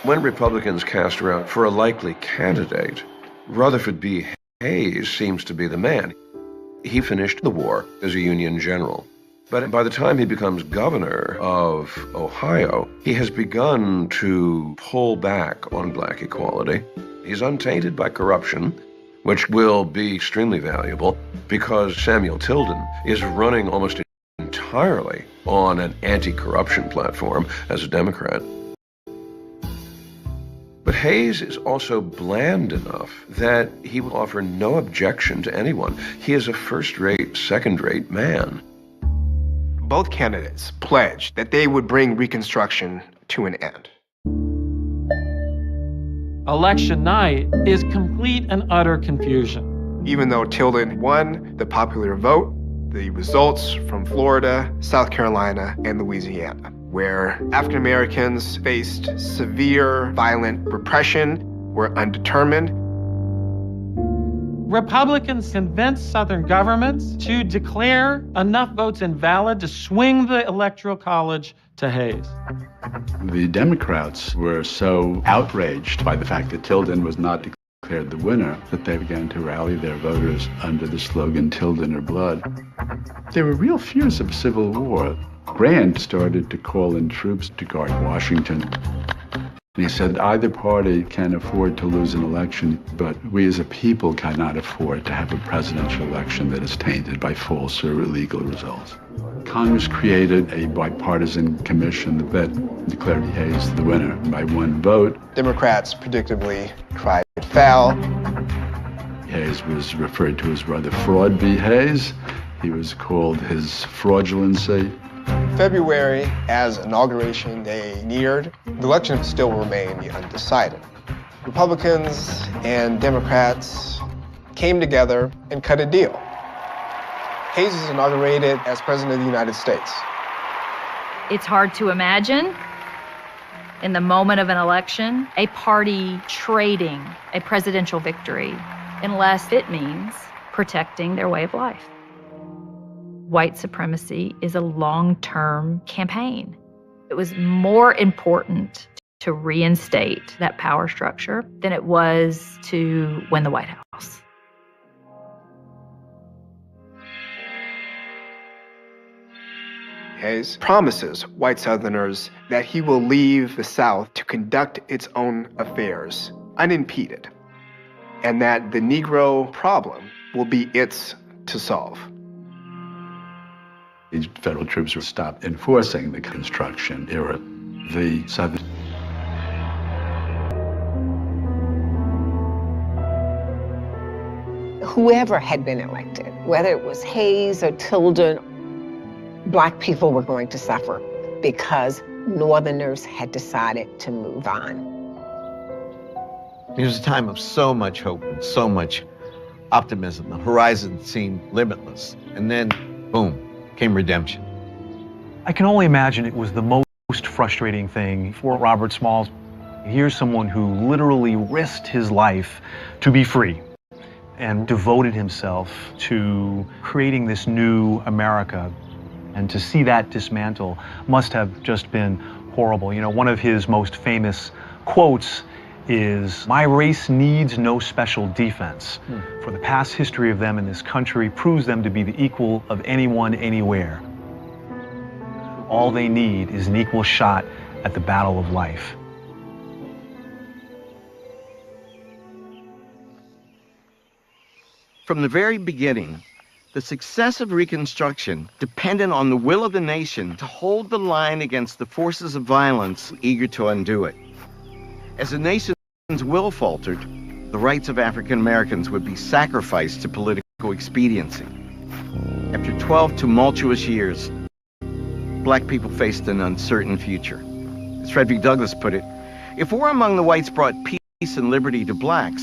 [SPEAKER 11] When Republicans cast around for a likely candidate, Rutherford B. Hayes seems to be the man. He finished the war as a Union general. But by the time he becomes governor of Ohio, he has begun to pull back on black equality. He's untainted by corruption, which will be extremely valuable because Samuel Tilden is running almost entirely on an anti-corruption platform as a Democrat. But Hayes is also bland enough that he will offer no objection to anyone. He is a first-rate, second-rate man.
[SPEAKER 4] Both candidates pledged that they would bring Reconstruction to an end.
[SPEAKER 27] Election night is complete and utter confusion.
[SPEAKER 4] Even though Tilden won the popular vote, the results from Florida, South Carolina, and Louisiana, where African Americans faced severe violent repression, were undetermined.
[SPEAKER 27] Republicans convinced Southern governments to declare enough votes invalid to swing the Electoral College to Hayes.
[SPEAKER 9] The Democrats were so outraged by the fact that Tilden was not declared the winner that they began to rally their voters under the slogan, Tilden or Blood. There were real fears of civil war. Grant started to call in troops to guard Washington. And he said, either party can afford to lose an election, but we as a people cannot afford to have a presidential election that is tainted by false or illegal results. Congress created a bipartisan commission that declared Hayes the winner by one vote.
[SPEAKER 4] Democrats predictably cried foul.
[SPEAKER 9] Hayes was referred to as rather Fraud v. Hayes. He was called his fraudulency.
[SPEAKER 4] February, as Inauguration Day neared, the election still remained undecided. Republicans and Democrats came together and cut a deal. Hayes is inaugurated as President of the United States.
[SPEAKER 15] It's hard to imagine, in the moment of an election, a party trading a presidential victory unless it means protecting their way of life. White supremacy is a long-term campaign. It was more important to reinstate that power structure than it was to win the White House.
[SPEAKER 4] Hayes promises white Southerners that he will leave the South to conduct its own affairs unimpeded, and that the Negro problem will be its to solve.
[SPEAKER 9] The federal troops were stopped enforcing the Construction era. The Southern
[SPEAKER 3] Whoever had been elected, whether it was Hayes or Tilden, Black people were going to suffer because Northerners had decided to move on.
[SPEAKER 14] It was a time of so much hope and so much optimism. The horizon seemed limitless. And then, boom, came redemption.
[SPEAKER 19] I can only imagine it was the most frustrating thing for Robert Smalls. Here's someone who literally risked his life to be free and devoted himself to creating this new America. And to see that dismantle must have just been horrible. You know, one of his most famous quotes is, "My race needs no special defense, for the past history of them in this country proves them to be the equal of anyone, anywhere. All they need is an equal shot at the battle of life."
[SPEAKER 14] From the very beginning, the success of Reconstruction depended on the will of the nation to hold the line against the forces of violence eager to undo it. As the nation's will faltered, the rights of African Americans would be sacrificed to political expediency.
[SPEAKER 2] After 12 tumultuous years, black people faced an uncertain future. As Frederick Douglass put it, if war among the whites brought peace and liberty to blacks,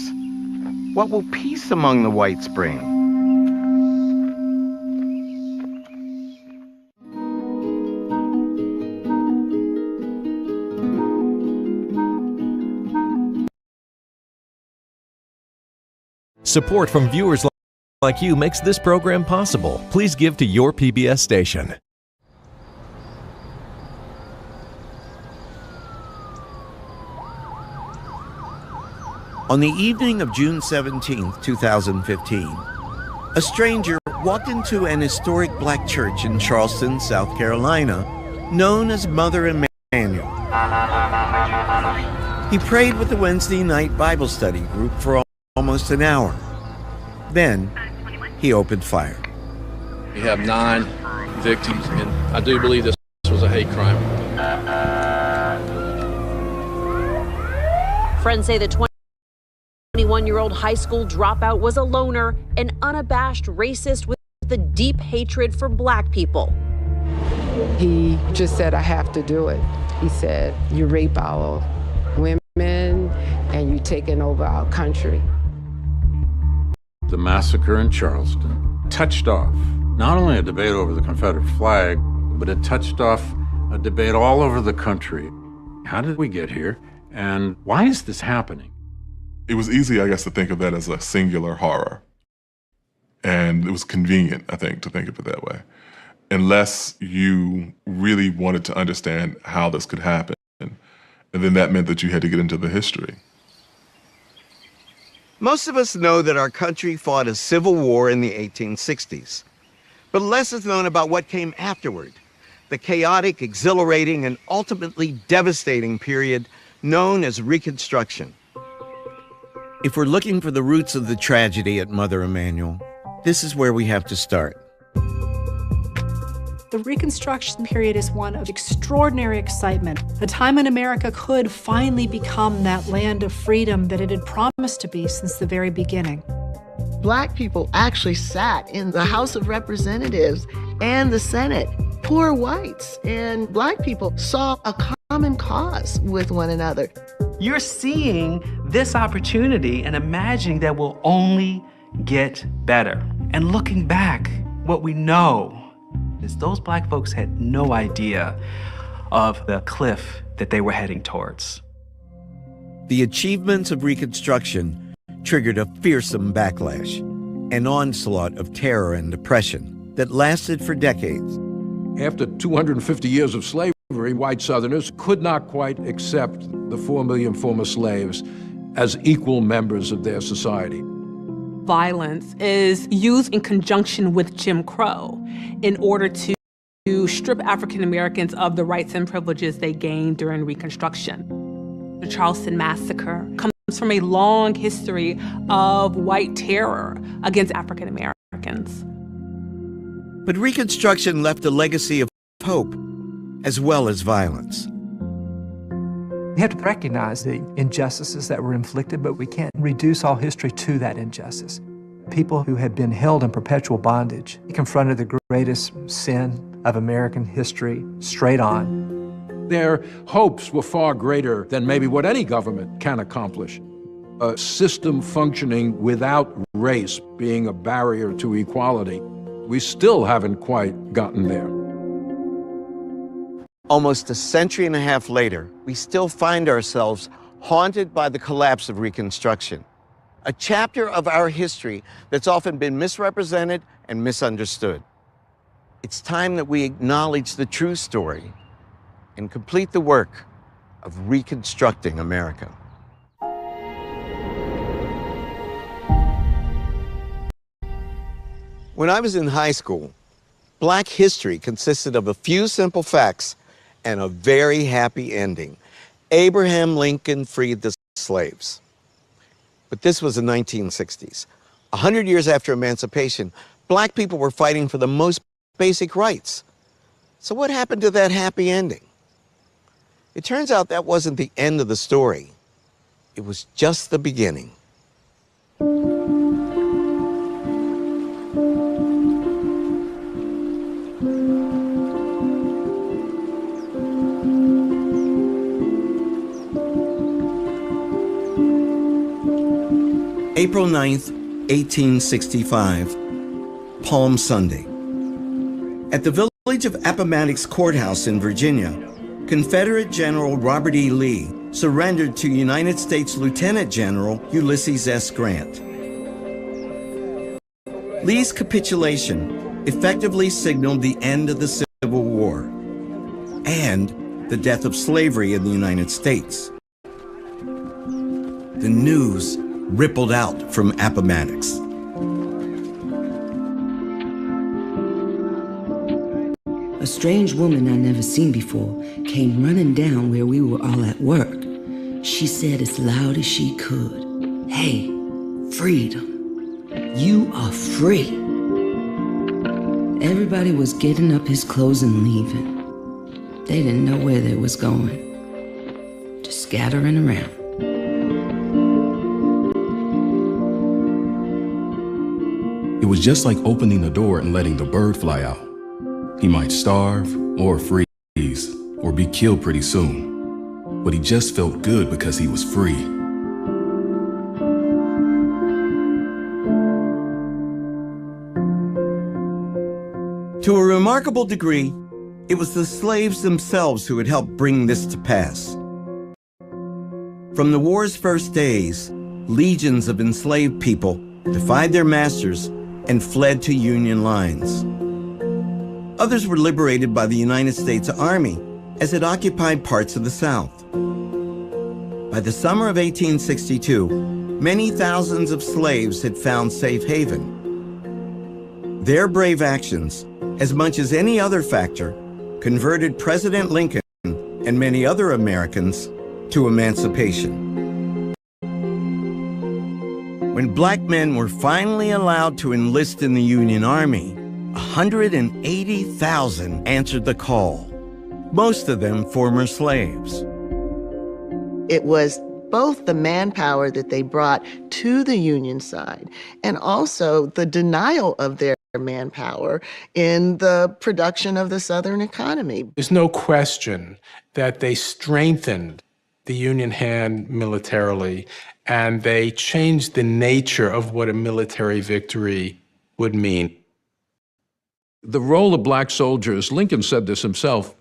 [SPEAKER 2] what will peace among the whites bring?
[SPEAKER 7] Support from viewers like you makes this program possible. Please give to your PBS station.
[SPEAKER 2] On the evening of June 17, 2015, a stranger walked into an historic black church in Charleston, South Carolina, known as Mother Emanuel. He prayed with the Wednesday night Bible study group for almost an hour. Then, he opened fire.
[SPEAKER 10] We have 9 victims, and I do believe this was a hate crime.
[SPEAKER 17] Friends say the 21-year-old high school dropout was a loner, an unabashed racist with a deep hatred for black people.
[SPEAKER 21] He just said, I have to do it. He said, you rape our women and you taking over our country.
[SPEAKER 1] The massacre in Charleston touched off not only a debate over the Confederate flag, but it touched off a debate all over the country. How did we get here? And why is this happening?
[SPEAKER 16] It was easy, I guess, to think of that as a singular horror. And it was convenient, I think, to think of it that way. Unless you really wanted to understand how this could happen. And then that meant that you had to get into the history.
[SPEAKER 2] Most of us know that our country fought a civil war in the 1860s. But less is known about what came afterward, the chaotic, exhilarating, and ultimately devastating period known as Reconstruction. If we're looking for the roots of the tragedy at Mother Emanuel, this is where we have to start.
[SPEAKER 12] The Reconstruction period is one of extraordinary excitement, a time when America could finally become that land of freedom that it had promised to be since the very beginning.
[SPEAKER 20] Black people actually sat in the House of Representatives and the Senate. Poor whites and black people saw a common cause with one another.
[SPEAKER 22] You're seeing this opportunity and imagining that will only get better. And looking back, what we know is those black folks had no idea of the cliff that they were heading towards.
[SPEAKER 2] The achievements of Reconstruction triggered a fearsome backlash, an onslaught of terror and depression that lasted for decades.
[SPEAKER 25] After 250 years of slavery, white Southerners could not quite accept the 4 million former slaves as equal members of their society.
[SPEAKER 26] Violence is used in conjunction with Jim Crow in order to strip African Americans of the rights and privileges they gained during Reconstruction. The Charleston Massacre comes from a long history of white terror against African Americans.
[SPEAKER 2] But Reconstruction left a legacy of hope as well as violence.
[SPEAKER 24] We have to recognize the injustices that were inflicted, but we can't reduce all history to that injustice. People who had been held in perpetual bondage confronted the greatest sin of American history straight on.
[SPEAKER 25] Their hopes were far greater than maybe what any government can accomplish. A system functioning without race being a barrier to equality. We still haven't quite gotten there.
[SPEAKER 2] Almost a century and a half later, we still find ourselves haunted by the collapse of Reconstruction, a chapter of our history that's often been misrepresented and misunderstood. It's time that we acknowledge the true story and complete the work of reconstructing America. When I was in high school, Black history consisted of a few simple facts and a very happy ending. Abraham Lincoln freed the slaves. But this was the 1960s. 100 years after emancipation, Black people were fighting for the most basic rights. So what happened to that happy ending? It turns out that wasn't the end of the story. It was just the beginning. April 9th, 1865, Palm Sunday. At the village of Appomattox Courthouse in Virginia, Confederate General Robert E. Lee surrendered to United States Lieutenant General Ulysses S. Grant. Lee's capitulation effectively signaled the end of the Civil War and the death of slavery in the United States. The news rippled out from Appomattox.
[SPEAKER 5] A strange woman I never seen before came running down where we were all at work. She said as loud as she could, "Hey, freedom. You are free." Everybody was getting up his clothes and leaving. They didn't know where they was going, just scattering around.
[SPEAKER 6] It was just like opening the door and letting the bird fly out. He might starve or freeze or be killed pretty soon, but he just felt good because he was free.
[SPEAKER 2] To a remarkable degree, it was the slaves themselves who had helped bring this to pass. From the war's first days, legions of enslaved people defied their masters and fled to Union lines. Others were liberated by the United States Army as it occupied parts of the South. By the summer of 1862, many thousands of slaves had found safe haven. Their brave actions, as much as any other factor, converted President Lincoln and many other Americans to emancipation. When black men were finally allowed to enlist in the Union Army, 180,000 answered the call, most of them former slaves.
[SPEAKER 20] It was both the manpower that they brought to the Union side and also the denial of their manpower in the production of the Southern economy.
[SPEAKER 8] There's no question that they strengthened the Union hand militarily, and they changed the nature of what a military victory would mean.
[SPEAKER 25] The role of black soldiers, Lincoln said this himself,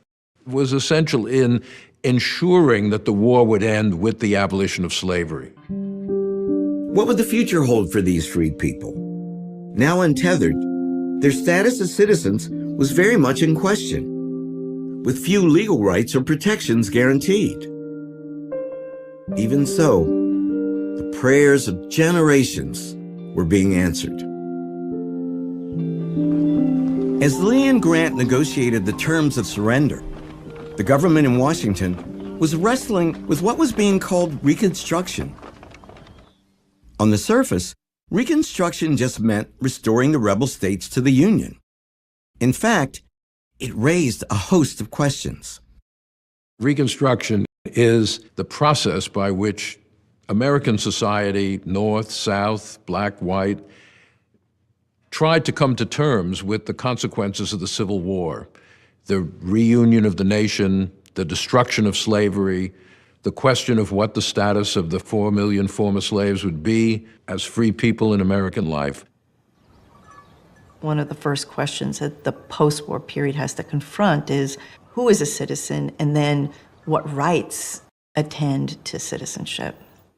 [SPEAKER 25] was essential in ensuring that the war would end with the abolition of slavery.
[SPEAKER 2] What would the future hold for these freed people? Now untethered, their status as citizens was very much in question, with few legal rights or protections guaranteed. Even so, the prayers of generations were being answered. As Lee and Grant negotiated the terms of surrender, the government in Washington was wrestling with what was being called Reconstruction. On the surface, Reconstruction just meant restoring the rebel states to the Union. In fact, it raised a host of questions.
[SPEAKER 25] Reconstruction is the process by which American society, North, South, black, white, tried to come to terms with the consequences of the Civil War, the reunion of the nation, the destruction of slavery, the question of what the status of the 4 million former slaves would be as free people in American life.
[SPEAKER 11] One of the first questions that the post-war period has to confront is who is a citizen, and then what rights attend to citizenship?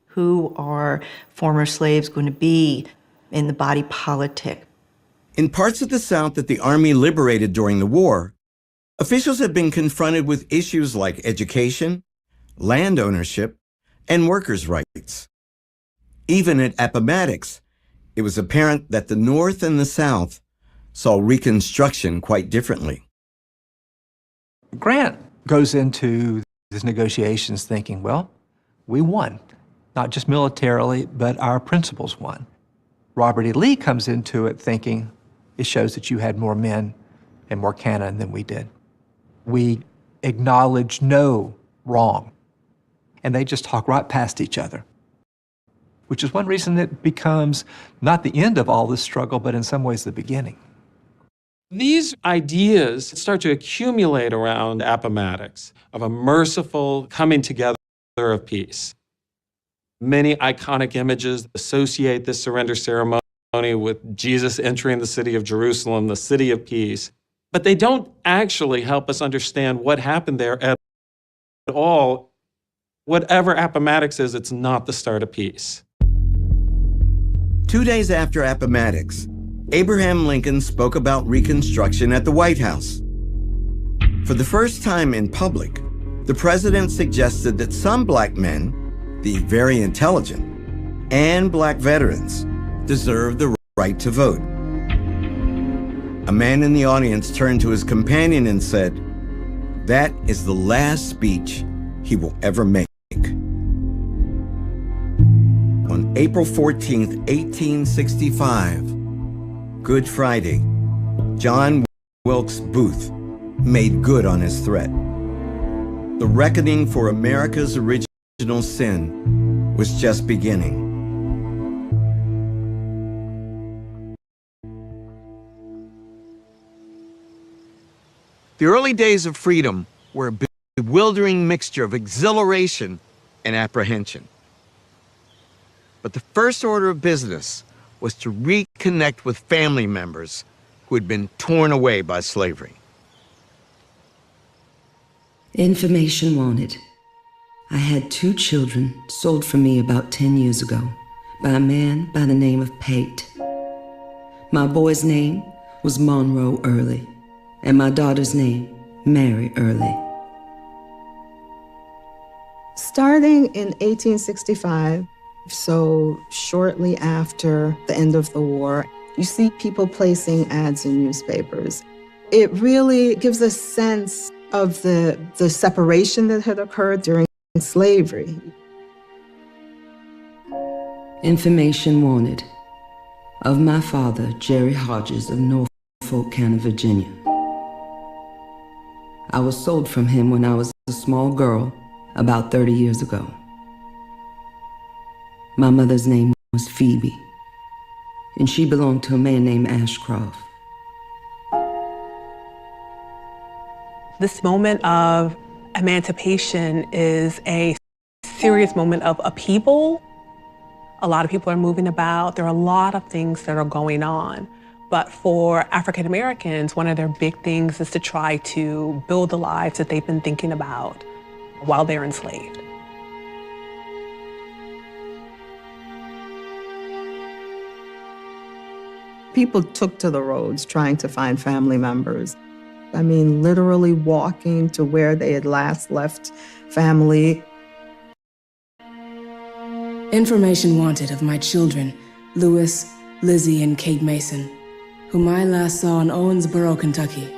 [SPEAKER 11] Who are former slaves going to be in the body politic?
[SPEAKER 2] In parts of the South that the Army liberated during the war, officials had been confronted with issues like education, land ownership, and workers' rights. Even at Appomattox, it was apparent that the North and the South saw Reconstruction quite differently.
[SPEAKER 24] Grant goes into these negotiations thinking, well, we won. Not just militarily, but our principles won. Robert E. Lee comes into it thinking, it shows that you had more men and more cannon than we did. We acknowledge no wrong. And they just talk right past each other, which is one reason it becomes not the end of all this struggle, but in some ways the beginning.
[SPEAKER 27] These ideas start to accumulate around Appomattox of a merciful coming together of peace. Many iconic images associate this surrender ceremony with Jesus entering the city of Jerusalem, the city of peace. But they don't actually help us understand what happened there at all. Whatever Appomattox is, it's not the start of peace.
[SPEAKER 2] 2 days after Appomattox, Abraham Lincoln spoke about Reconstruction at the White House. For the first time in public, the president suggested that some black men, the very intelligent, and black veterans deserve the right to vote. A man in the audience turned to his companion and said, "That is the last speech he will ever make." On April 14th, 1865, Good Friday, John Wilkes Booth made good on his threat. The reckoning for America's original sin was just beginning.
[SPEAKER 14] The early days of freedom were a bewildering mixture of exhilaration and apprehension. But the first order of business was to reconnect with family members who had been torn away by slavery.
[SPEAKER 5] Information wanted. I had 2 children sold from me about 10 years ago by a man by the name of Pate. My boy's name was Monroe Early, and my daughter's name, Mary Early.
[SPEAKER 3] Starting in 1865, so shortly after the end of the war, you see people placing ads in newspapers. It really gives a sense of the separation that had occurred during slavery.
[SPEAKER 5] Information wanted. Of my father, Jerry Hodges of Norfolk County, Virginia. I was sold from him when I was a small girl about 30 years ago. My mother's name was Phoebe, and she belonged to a man named Ashcroft.
[SPEAKER 26] This moment of emancipation is a serious moment of upheaval. A lot of people are moving about. There are a lot of things that are going on. But for African Americans, one of their big things is to try to build the lives that they've been thinking about while they're enslaved.
[SPEAKER 3] People took to the roads trying to find family members. I mean, literally walking to where they had last left family.
[SPEAKER 4] Information wanted of my children, Louis, Lizzie, and Kate Mason, whom I last saw in Owensboro, Kentucky.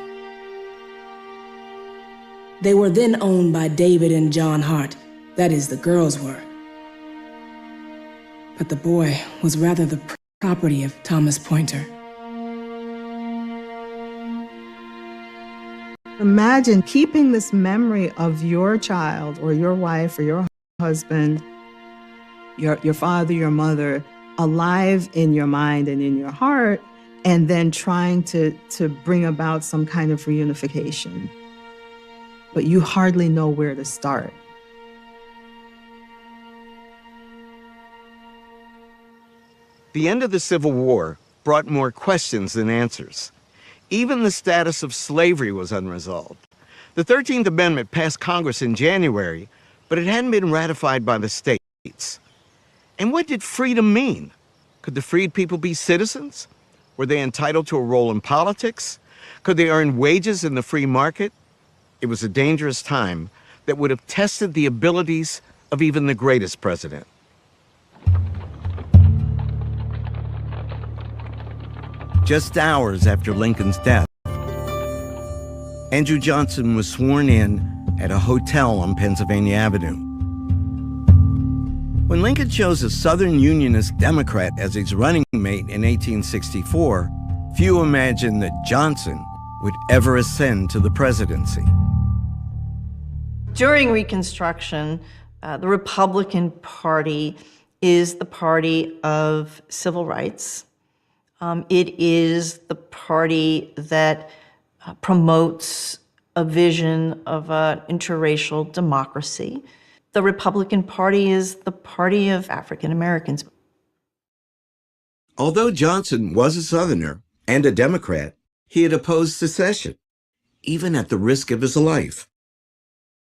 [SPEAKER 4] They were then owned by David and John Hart, that is, the girls were. But the boy was rather the property of Thomas Pointer.
[SPEAKER 3] Imagine keeping this memory of your child or your wife or your husband, your father, your mother, alive in your mind and in your heart, and then trying to bring about some kind of reunification. But you hardly know where to start.
[SPEAKER 14] The end of the Civil War brought more questions than answers. Even the status of slavery was unresolved. The 13th Amendment passed Congress in January, but it hadn't been ratified by the states. And what did freedom mean? Could the freed people be citizens? Were they entitled to a role in politics? Could they earn wages in the free market? It was a dangerous time that would have tested the abilities of even the greatest president.
[SPEAKER 2] Just hours after Lincoln's death, Andrew Johnson was sworn in at a hotel on Pennsylvania Avenue. When Lincoln chose a Southern Unionist Democrat as his running mate in 1864, few imagined that Johnson would ever ascend to the presidency.
[SPEAKER 11] During Reconstruction, the Republican Party is the party of civil rights. It is the party that promotes a vision of an interracial democracy. the Republican Party is the party of African Americans.
[SPEAKER 2] Although Johnson was a Southerner and a Democrat, he had opposed secession, even at the risk of his life.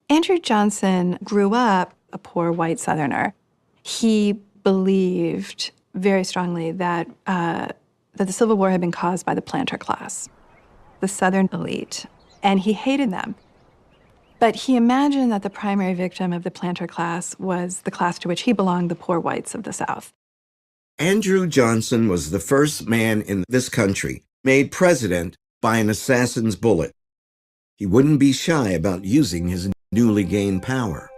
[SPEAKER 7] Andrew Johnson grew up a poor white Southerner. He believed very strongly that the Civil War had been caused by the planter class, the Southern elite, and he hated them. But he imagined that the primary victim of the planter class was the class to which he belonged, the poor whites of the South.
[SPEAKER 2] Andrew Johnson was the first man in this country made president by an assassin's bullet. He wouldn't be shy about using his newly gained power.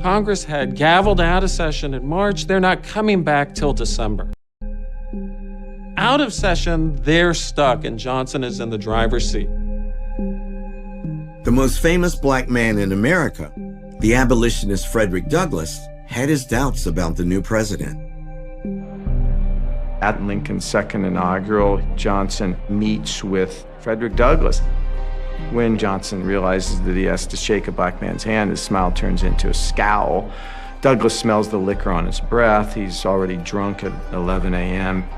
[SPEAKER 27] Congress had gavelled out of session in March. They're not coming back till December. Out of session, they're stuck, and Johnson is in the driver's seat.
[SPEAKER 2] The most famous black man in America, the abolitionist Frederick Douglass, had his doubts about the new president.
[SPEAKER 9] At Lincoln's second inaugural, Johnson meets with Frederick Douglass. When Johnson realizes that he has to shake a black man's hand, his smile turns into a scowl. Douglass smells the liquor on his breath. He's already drunk at 11 a.m.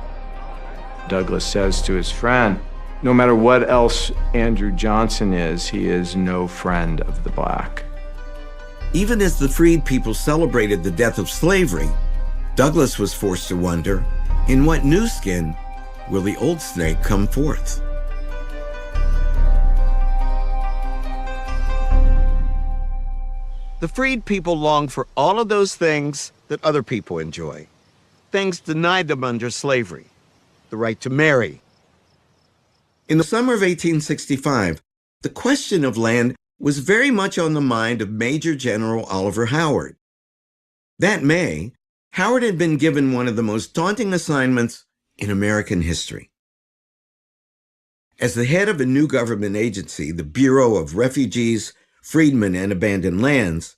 [SPEAKER 9] Douglass says to his friend, no matter what else Andrew Johnson is, he is no friend of the black.
[SPEAKER 2] Even as the freed people celebrated the death of slavery, Douglass was forced to wonder, in what new skin will the old snake come forth?
[SPEAKER 14] The freed people longed for all of those things that other people enjoy. Things denied them under slavery. The right to marry.
[SPEAKER 2] In the summer of 1865, the question of land was very much on the mind of Major General Oliver Howard. That May, Howard had been given one of the most daunting assignments in American history. As the head of a new government agency, the Bureau of Refugees, Freedmen, and Abandoned Lands,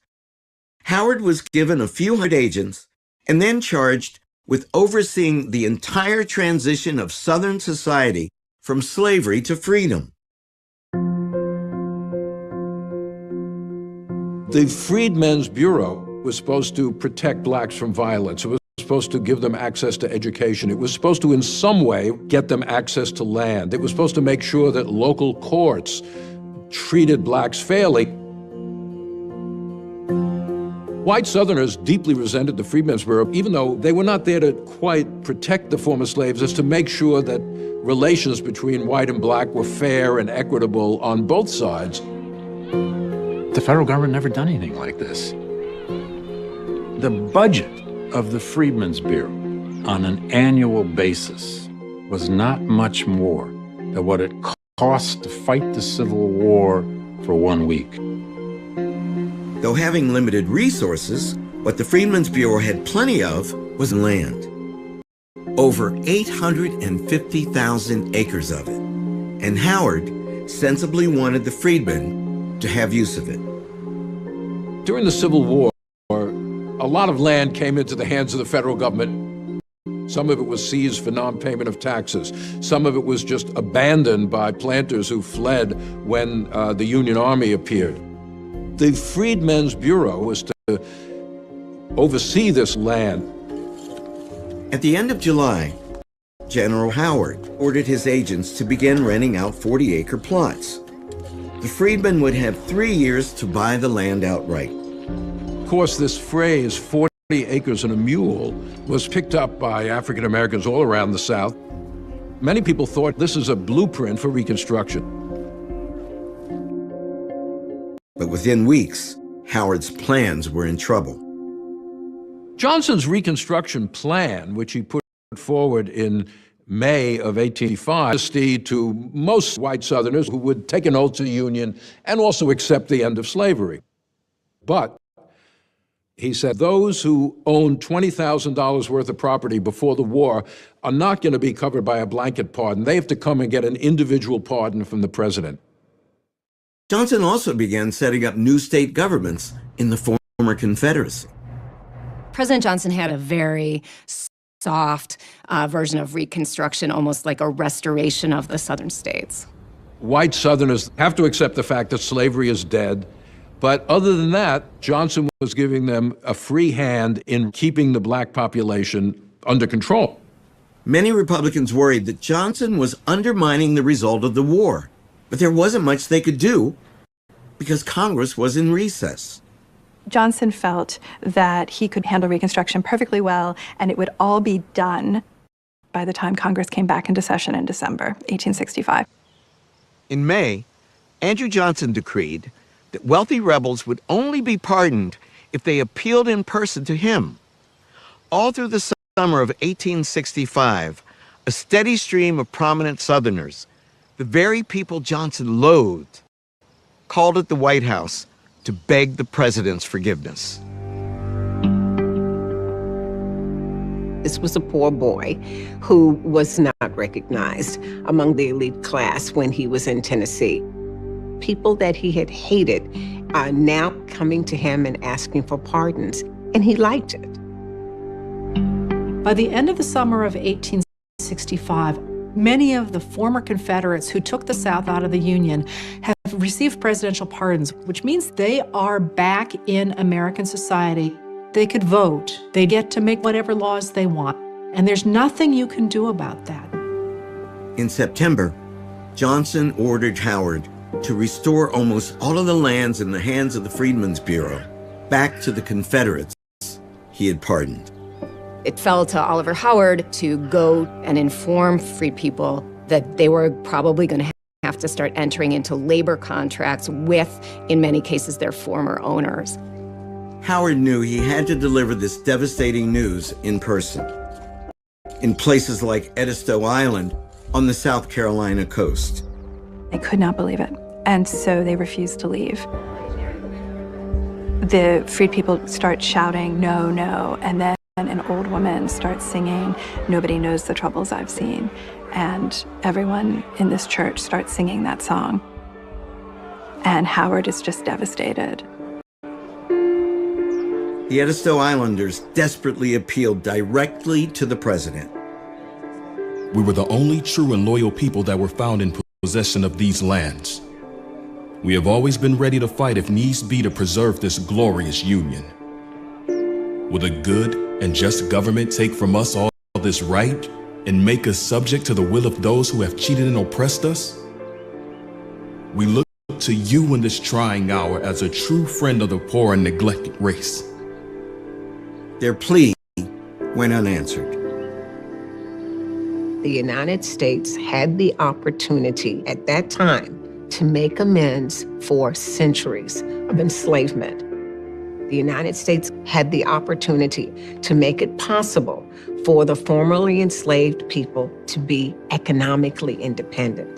[SPEAKER 2] Howard was given a few hundred agents and then charged with overseeing the entire transition of Southern society from slavery to freedom.
[SPEAKER 25] The Freedmen's Bureau was supposed to protect blacks from violence. It was supposed to give them access to education. It was supposed to, in some way, get them access to land. It was supposed to make sure that local courts treated blacks fairly. White Southerners deeply resented the Freedmen's Bureau, even though they were not there to quite protect the former slaves, as to make sure that relations between white and black were fair and equitable on both sides.
[SPEAKER 1] The federal government never done anything like this. The budget of the Freedmen's Bureau on an annual basis was not much more than what it cost to fight the Civil War for 1 week.
[SPEAKER 2] Though having limited resources, what the Freedmen's Bureau had plenty of was land. Over 850,000 acres of it. And Howard sensibly wanted the freedmen to have use of it.
[SPEAKER 25] During the Civil War, a lot of land came into the hands of the federal government. Some of it was seized for non-payment of taxes. Some of it was just abandoned by planters who fled when the Union Army appeared. The Freedmen's Bureau was to oversee this land.
[SPEAKER 2] At the end of July, General Howard ordered his agents to begin renting out 40-acre plots. The freedmen would have 3 years to buy the land outright.
[SPEAKER 25] Of course, this phrase, 40 acres and a mule, was picked up by African Americans all around the South. Many people thought this is a blueprint for Reconstruction.
[SPEAKER 2] But within weeks, Howard's plans were in trouble.
[SPEAKER 25] Johnson's Reconstruction plan, which he put forward in May of 1885, to most white Southerners who would take an oath to the Union and also accept the end of slavery. But he said those who own $20,000 worth of property before the war are not going to be covered by a blanket pardon. They have to come and get an individual pardon from the president.
[SPEAKER 2] Johnson also began setting up new state governments in the former Confederacy.
[SPEAKER 13] President Johnson had a very soft version of Reconstruction, almost like a restoration of the Southern states.
[SPEAKER 25] White Southerners have to accept the fact that slavery is dead. But other than that, Johnson was giving them a free hand in keeping the black population under control.
[SPEAKER 2] Many Republicans worried that Johnson was undermining the result of the war, but there wasn't much they could do because Congress was in recess.
[SPEAKER 7] Johnson felt that he could handle Reconstruction perfectly well, and it would all be done by the time Congress came back into session in December 1865.
[SPEAKER 14] In May, Andrew Johnson decreed that wealthy rebels would only be pardoned if they appealed in person to him. All through the summer of 1865, a steady stream of prominent Southerners, the very people Johnson loathed, called at the White House to beg the president's forgiveness.
[SPEAKER 10] This was a poor boy who was not recognized among the elite class when he was in Tennessee. People that he had hated are now coming to him and asking for pardons, and he liked it.
[SPEAKER 12] By the end of the summer of 1865, many of the former Confederates who took the South out of the Union have received presidential pardons, which means they are back in American society. They could vote. They get to make whatever laws they want. And there's nothing you can do about that.
[SPEAKER 2] In September, Johnson ordered Howard to restore almost all of the lands in the hands of the Freedmen's Bureau back to the Confederates he had pardoned.
[SPEAKER 13] It fell to Oliver Howard to go and inform free people that they were probably going to have to start entering into labor contracts with, in many cases, their former owners.
[SPEAKER 2] Howard knew he had to deliver this devastating news in person, in places like Edisto Island on the South Carolina coast.
[SPEAKER 7] They could not believe it, and so they refused to leave. The freed people start shouting, "No, no," and then an old woman starts singing, "Nobody knows the troubles I've seen." And everyone in this church starts singing that song. And Howard is just devastated.
[SPEAKER 2] The Edisto Islanders desperately appealed directly to the president.
[SPEAKER 6] We were the only true and loyal people that were found in possession of these lands. We have always been ready to fight if needs be to preserve this glorious union. Will a good and just government take from us all this right and make us subject to the will of those who have cheated and oppressed us? We look to you in this trying hour as a true friend of the poor and neglected race.
[SPEAKER 2] Their plea went unanswered.
[SPEAKER 10] The United States had the opportunity at that time to make amends for centuries of enslavement. The United States had the opportunity to make it possible for the formerly enslaved people to be economically independent.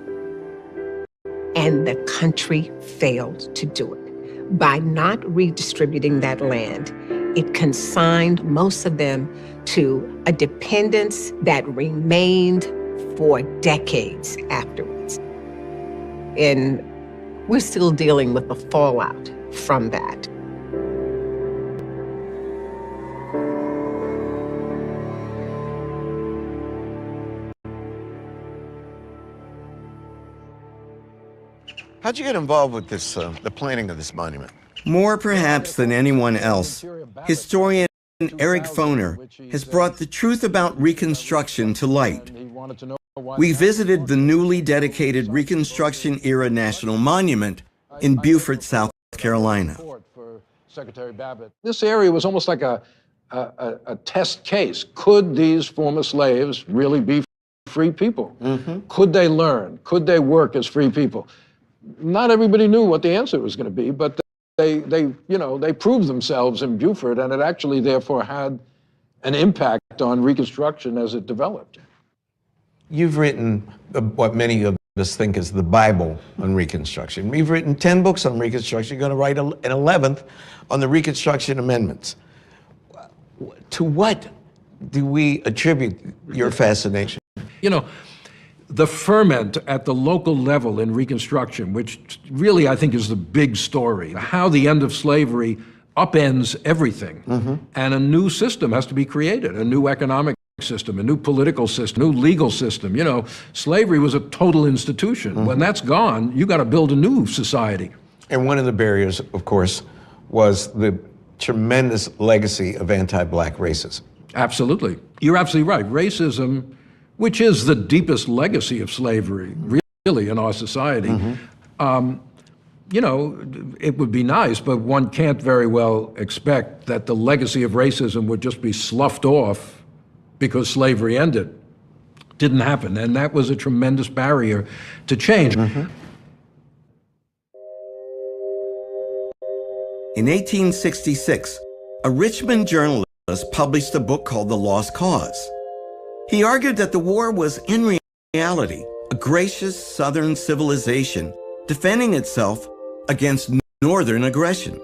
[SPEAKER 10] And the country failed to do it. By not redistributing that land, it consigned most of them to a dependence that remained for decades afterwards. And we're still dealing with the fallout from that.
[SPEAKER 14] How'd you get involved with this, the planning of this monument?
[SPEAKER 2] More perhaps than anyone else, historian Eric Foner has brought the truth about Reconstruction to light. We visited the newly dedicated Reconstruction-era National Monument in Beaufort, South Carolina.
[SPEAKER 25] This area was almost like a test case. Could these former slaves really be free people? Could they learn? Could they work as free people? Not everybody knew what the answer was going to be, but they proved themselves in Beaufort, and it actually therefore had an impact on Reconstruction as it developed.
[SPEAKER 14] You've written what many of us think is the Bible on Reconstruction. We've written 10 books on Reconstruction. You're going to write an 11th on the Reconstruction amendments. To what do we attribute your fascination?
[SPEAKER 25] You know, the ferment at the local level in Reconstruction, which really I think is the big story, how the end of slavery upends everything, and a new system has to be created, a new economic system, a new political system, new legal system. You know, slavery was a total institution. When that's gone, you got to build a new society.
[SPEAKER 14] And one of the barriers, of course, was the tremendous legacy of anti-black racism.
[SPEAKER 25] Absolutely. You're absolutely right. Racism, which is the deepest legacy of slavery, really, in our society, you know, it would be nice, but one can't very well expect that the legacy of racism would just be sloughed off because slavery ended. Didn't happen, and that was a tremendous barrier to change.
[SPEAKER 2] In 1866, a Richmond journalist published a book called The Lost Cause. He argued that the war was, in reality, a gracious Southern civilization defending itself against Northern aggression,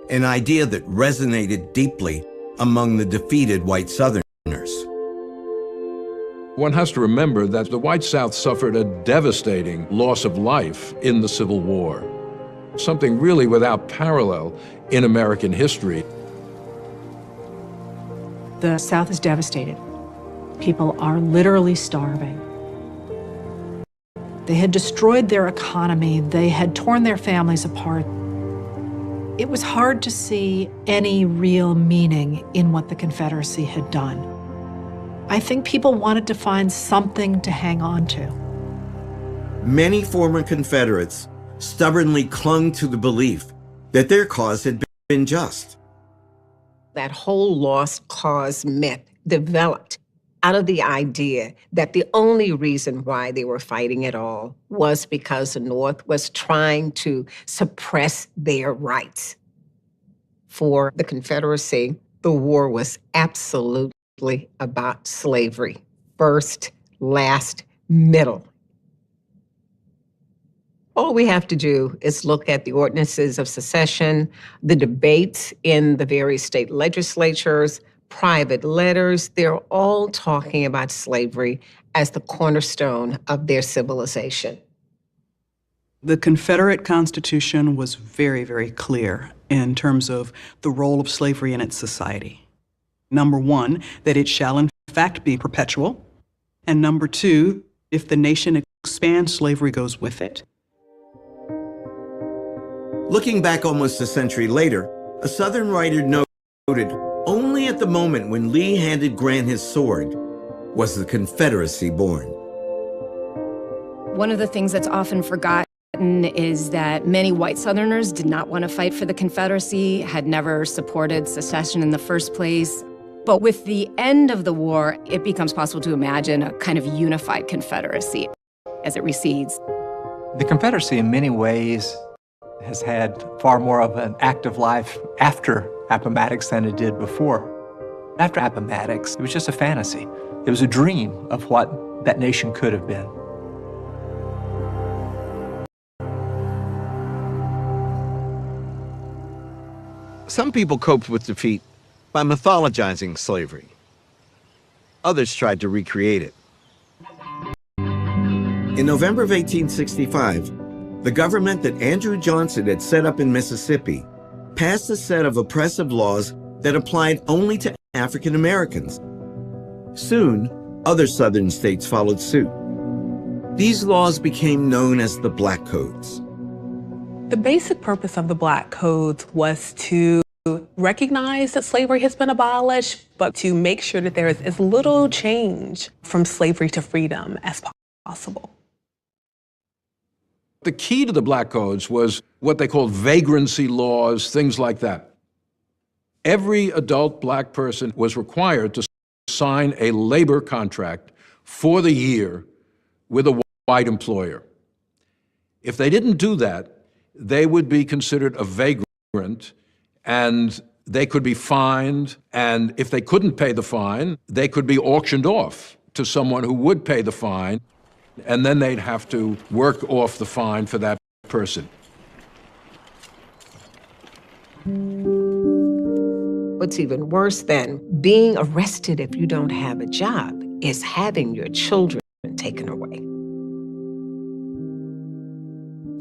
[SPEAKER 2] an idea that resonated deeply among the defeated white Southerners.
[SPEAKER 25] One has to remember that the white South suffered a devastating loss of life in the Civil War, something really without parallel in American history.
[SPEAKER 12] The South is devastated. People are literally starving. They had destroyed their economy. They had torn their families apart. It was hard to see any real meaning in what the Confederacy had done. I think people wanted to find something to hang on to.
[SPEAKER 2] Many former Confederates stubbornly clung to the belief that their cause had been just.
[SPEAKER 10] That whole lost cause myth developed out of the idea that the only reason why they were fighting at all was because the North was trying to suppress their rights. For the Confederacy, the war was absolutely about slavery. First, last, middle. All we have to do is look at the ordinances of secession, the debates in the various state legislatures, private letters. They're all talking about slavery as the cornerstone of their civilization.
[SPEAKER 15] The Confederate Constitution was very, very clear in terms of the role of slavery in its society. Number one, that it shall in fact be perpetual. And number two, if the nation expands, slavery goes with it.
[SPEAKER 2] Looking back almost a century later, a Southern writer noted, only at the moment when Lee handed Grant his sword was the Confederacy born.
[SPEAKER 13] One of the things that's often forgotten is that many white Southerners did not want to fight for the Confederacy, had never supported secession in the first place. But with the end of the war, it becomes possible to imagine a kind of unified Confederacy as it recedes.
[SPEAKER 24] The Confederacy, in many ways, has had far more of an active life after Appomattox than it did before. After Appomattox, it was just a fantasy. It was a dream of what that nation could have been.
[SPEAKER 14] Some people coped with defeat by mythologizing slavery. Others tried to recreate it.
[SPEAKER 2] In November of 1865, the government that Andrew Johnson had set up in Mississippi passed a set of oppressive laws that applied only to African Americans. Soon, other Southern states followed suit. These laws became known as the Black Codes.
[SPEAKER 26] The basic purpose of the Black Codes was to recognize that slavery has been abolished, but to make sure that there is as little change from slavery to freedom as possible.
[SPEAKER 25] The key to the Black Codes was what they called vagrancy laws, things like that. Every adult black person was required to sign a labor contract for the year with a white employer. If they didn't do that, they would be considered a vagrant and they could be fined, and if they couldn't pay the fine, they could be auctioned off to someone who would pay the fine, and then they'd have to work off the fine for that person.
[SPEAKER 10] What's even worse than being arrested if you don't have a job is having your children taken away.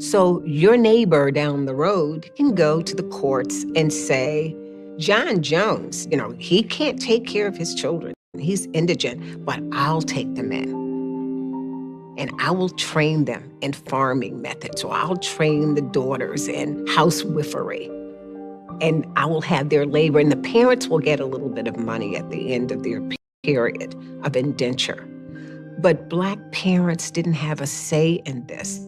[SPEAKER 10] So your neighbor down the road can go to the courts and say, John Jones, he can't take care of his children. He's indigent, but I'll take them in. and I will train them in farming methods, or I'll train the daughters in housewifery. And I will have their labor, and the parents will get a little bit of money at the end of their period of indenture. But Black parents didn't have a say in this.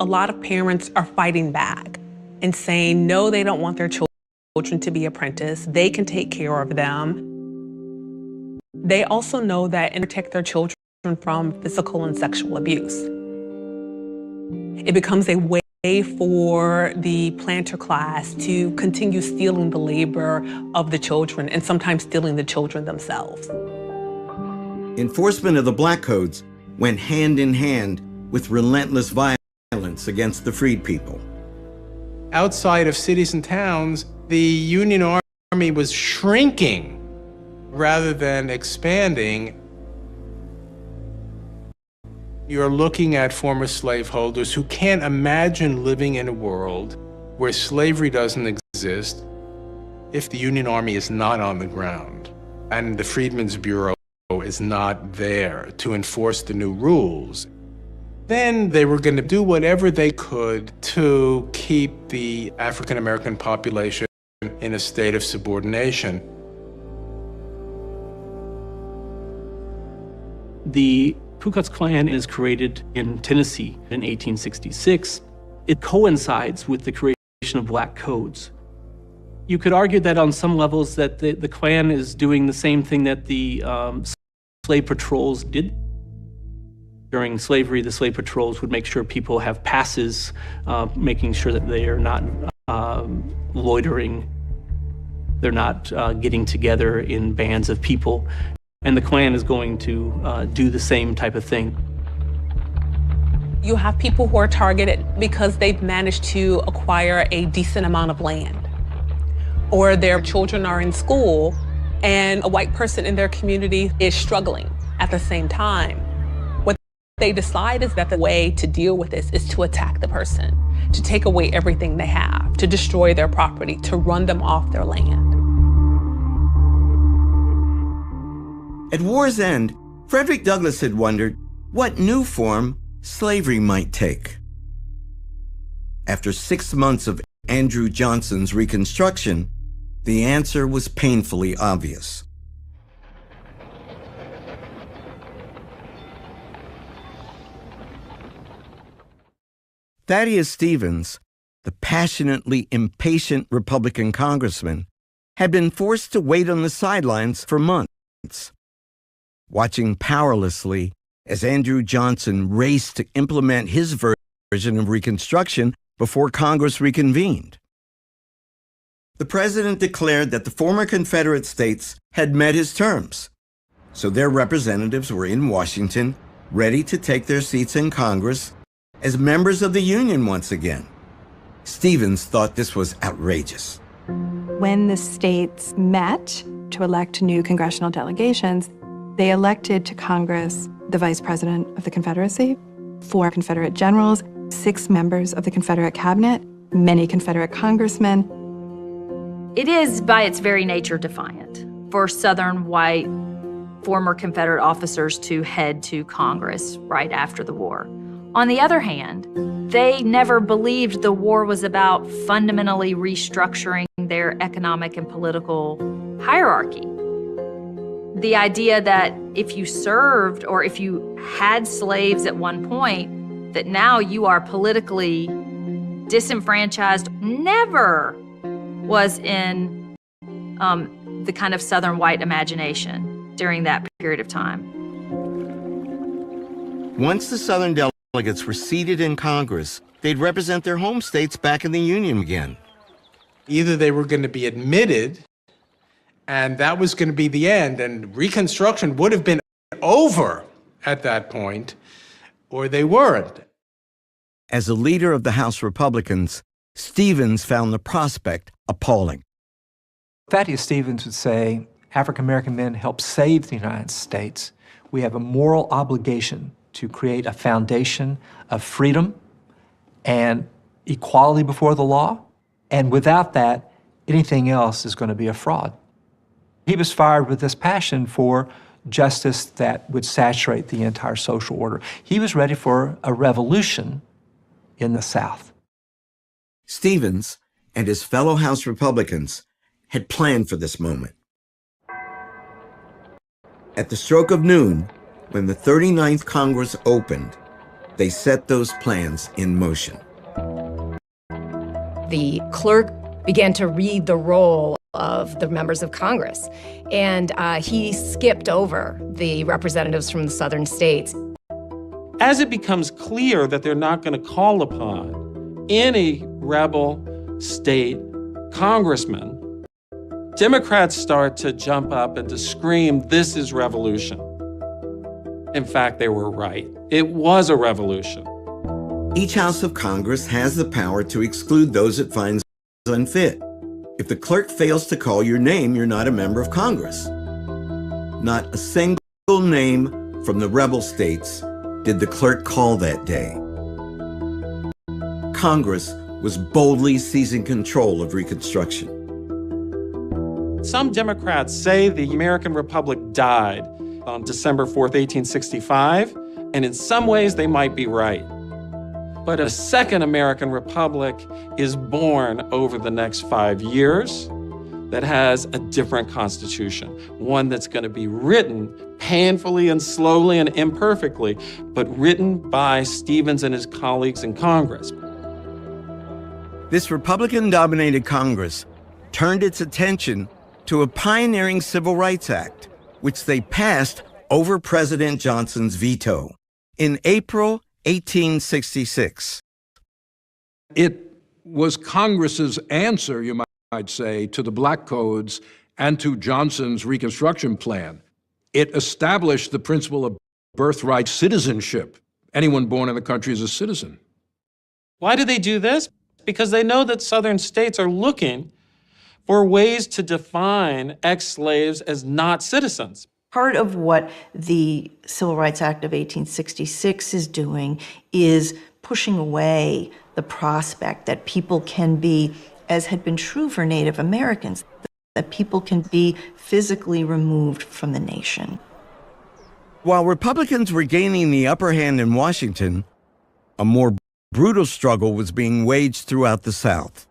[SPEAKER 26] A lot of parents are fighting back and saying, no, they don't want their children to be apprenticed. They can take care of them. They also know that and protect their children from physical and sexual abuse. It becomes a way for the planter class to continue stealing the labor of the children and sometimes stealing the children themselves.
[SPEAKER 2] Enforcement of the Black Codes went hand in hand with relentless violence against the freed people.
[SPEAKER 8] Outside of cities and towns, the Union Army was shrinking rather than expanding. You're looking at former slaveholders who can't imagine living in a world where slavery doesn't exist if the Union Army is not on the ground and the Freedmen's Bureau is not there to enforce the new rules. Then they were going to do whatever they could to keep the African American population in a state of subordination.
[SPEAKER 16] The Ku Klux Klan is created in Tennessee in 1866. It coincides with the creation of Black Codes. You could argue that on some levels that the Klan is doing the same thing that the slave patrols did. During slavery, the slave patrols would make sure people have passes, making sure that they are not loitering, they're not getting together in bands of people. And the Klan is going to do the same type of thing.
[SPEAKER 26] You have people who are targeted because they've managed to acquire a decent amount of land, or their children are in school and a white person in their community is struggling at the same time. What they decide is that the way to deal with this is to attack the person, to take away everything they have, to destroy their property, to run them off their land.
[SPEAKER 2] At war's end, Frederick Douglass had wondered what new form slavery might take. After 6 months of Andrew Johnson's Reconstruction, the answer was painfully obvious. Thaddeus Stevens, the passionately impatient Republican congressman, had been forced to wait on the sidelines for months, watching powerlessly as Andrew Johnson raced to implement his version of Reconstruction before Congress reconvened. The president declared that the former Confederate states had met his terms, so their representatives were in Washington, ready to take their seats in Congress as members of the Union once again. Stevens thought this was outrageous.
[SPEAKER 7] When the states met to elect new congressional delegations, they elected to Congress the Vice President of the Confederacy, 4 Confederate generals, 6 members of the Confederate cabinet, many Confederate congressmen.
[SPEAKER 17] It is, by its very nature, defiant for Southern white former Confederate officers to head to Congress right after the war. On the other hand, they never believed the war was about fundamentally restructuring their economic and political hierarchy. The idea that if you served or if you had slaves at one point, that now you are politically disenfranchised never was in the kind of Southern white imagination during that period of time.
[SPEAKER 2] Once the Southern delegates were seated in Congress, they'd represent their home states back in the Union again.
[SPEAKER 8] Either they were going to be admitted, and that was going to be the end, and Reconstruction would have been over at that point, or they weren't.
[SPEAKER 2] As a leader of the House Republicans, Stevens found the prospect appalling.
[SPEAKER 24] Thaddeus Stevens would say, African American men helped save the United States. We have a moral obligation to create a foundation of freedom and equality before the law. And without that, anything else is going to be a fraud. He was fired with this passion for justice that would saturate the entire social order. He was ready for a revolution in the South.
[SPEAKER 2] Stevens and his fellow House Republicans had planned for this moment. At the stroke of noon, when the 39th Congress opened, they set those plans in motion.
[SPEAKER 13] The clerk began to read the roll of the members of Congress, and he skipped over the representatives from the southern states.
[SPEAKER 27] As it becomes clear that they're not going to call upon any rebel state congressman, Democrats start to jump up and to scream, "This is revolution." In fact, they were right. It was a revolution.
[SPEAKER 2] Each House of Congress has the power to exclude those it finds unfit. If the clerk fails to call your name, you're not a member of Congress. Not a single name from the rebel states did the clerk call that day. Congress was boldly seizing control of Reconstruction.
[SPEAKER 27] Some Democrats say the American Republic died on December 4th, 1865, and in some ways they might be right. But a second American Republic is born over the next 5 years that has a different constitution, one that's going to be written painfully and slowly and imperfectly, but written by Stevens and his colleagues in Congress.
[SPEAKER 2] This Republican-dominated Congress turned its attention to a pioneering Civil Rights Act, which they passed over President Johnson's veto in April 1866.
[SPEAKER 25] It was Congress's answer, you might say, to the Black Codes and to Johnson's Reconstruction Plan. It established the principle of birthright citizenship. Anyone born in the country is a citizen.
[SPEAKER 27] Why do they do this? Because they know that Southern states are looking for ways to define ex-slaves as not citizens.
[SPEAKER 11] Part of what the Civil Rights Act of 1866 is doing is pushing away the prospect that people can be, as had been true for Native Americans, that people can be physically removed from the nation.
[SPEAKER 2] While Republicans were gaining the upper hand in Washington, a more brutal struggle was being waged throughout the South.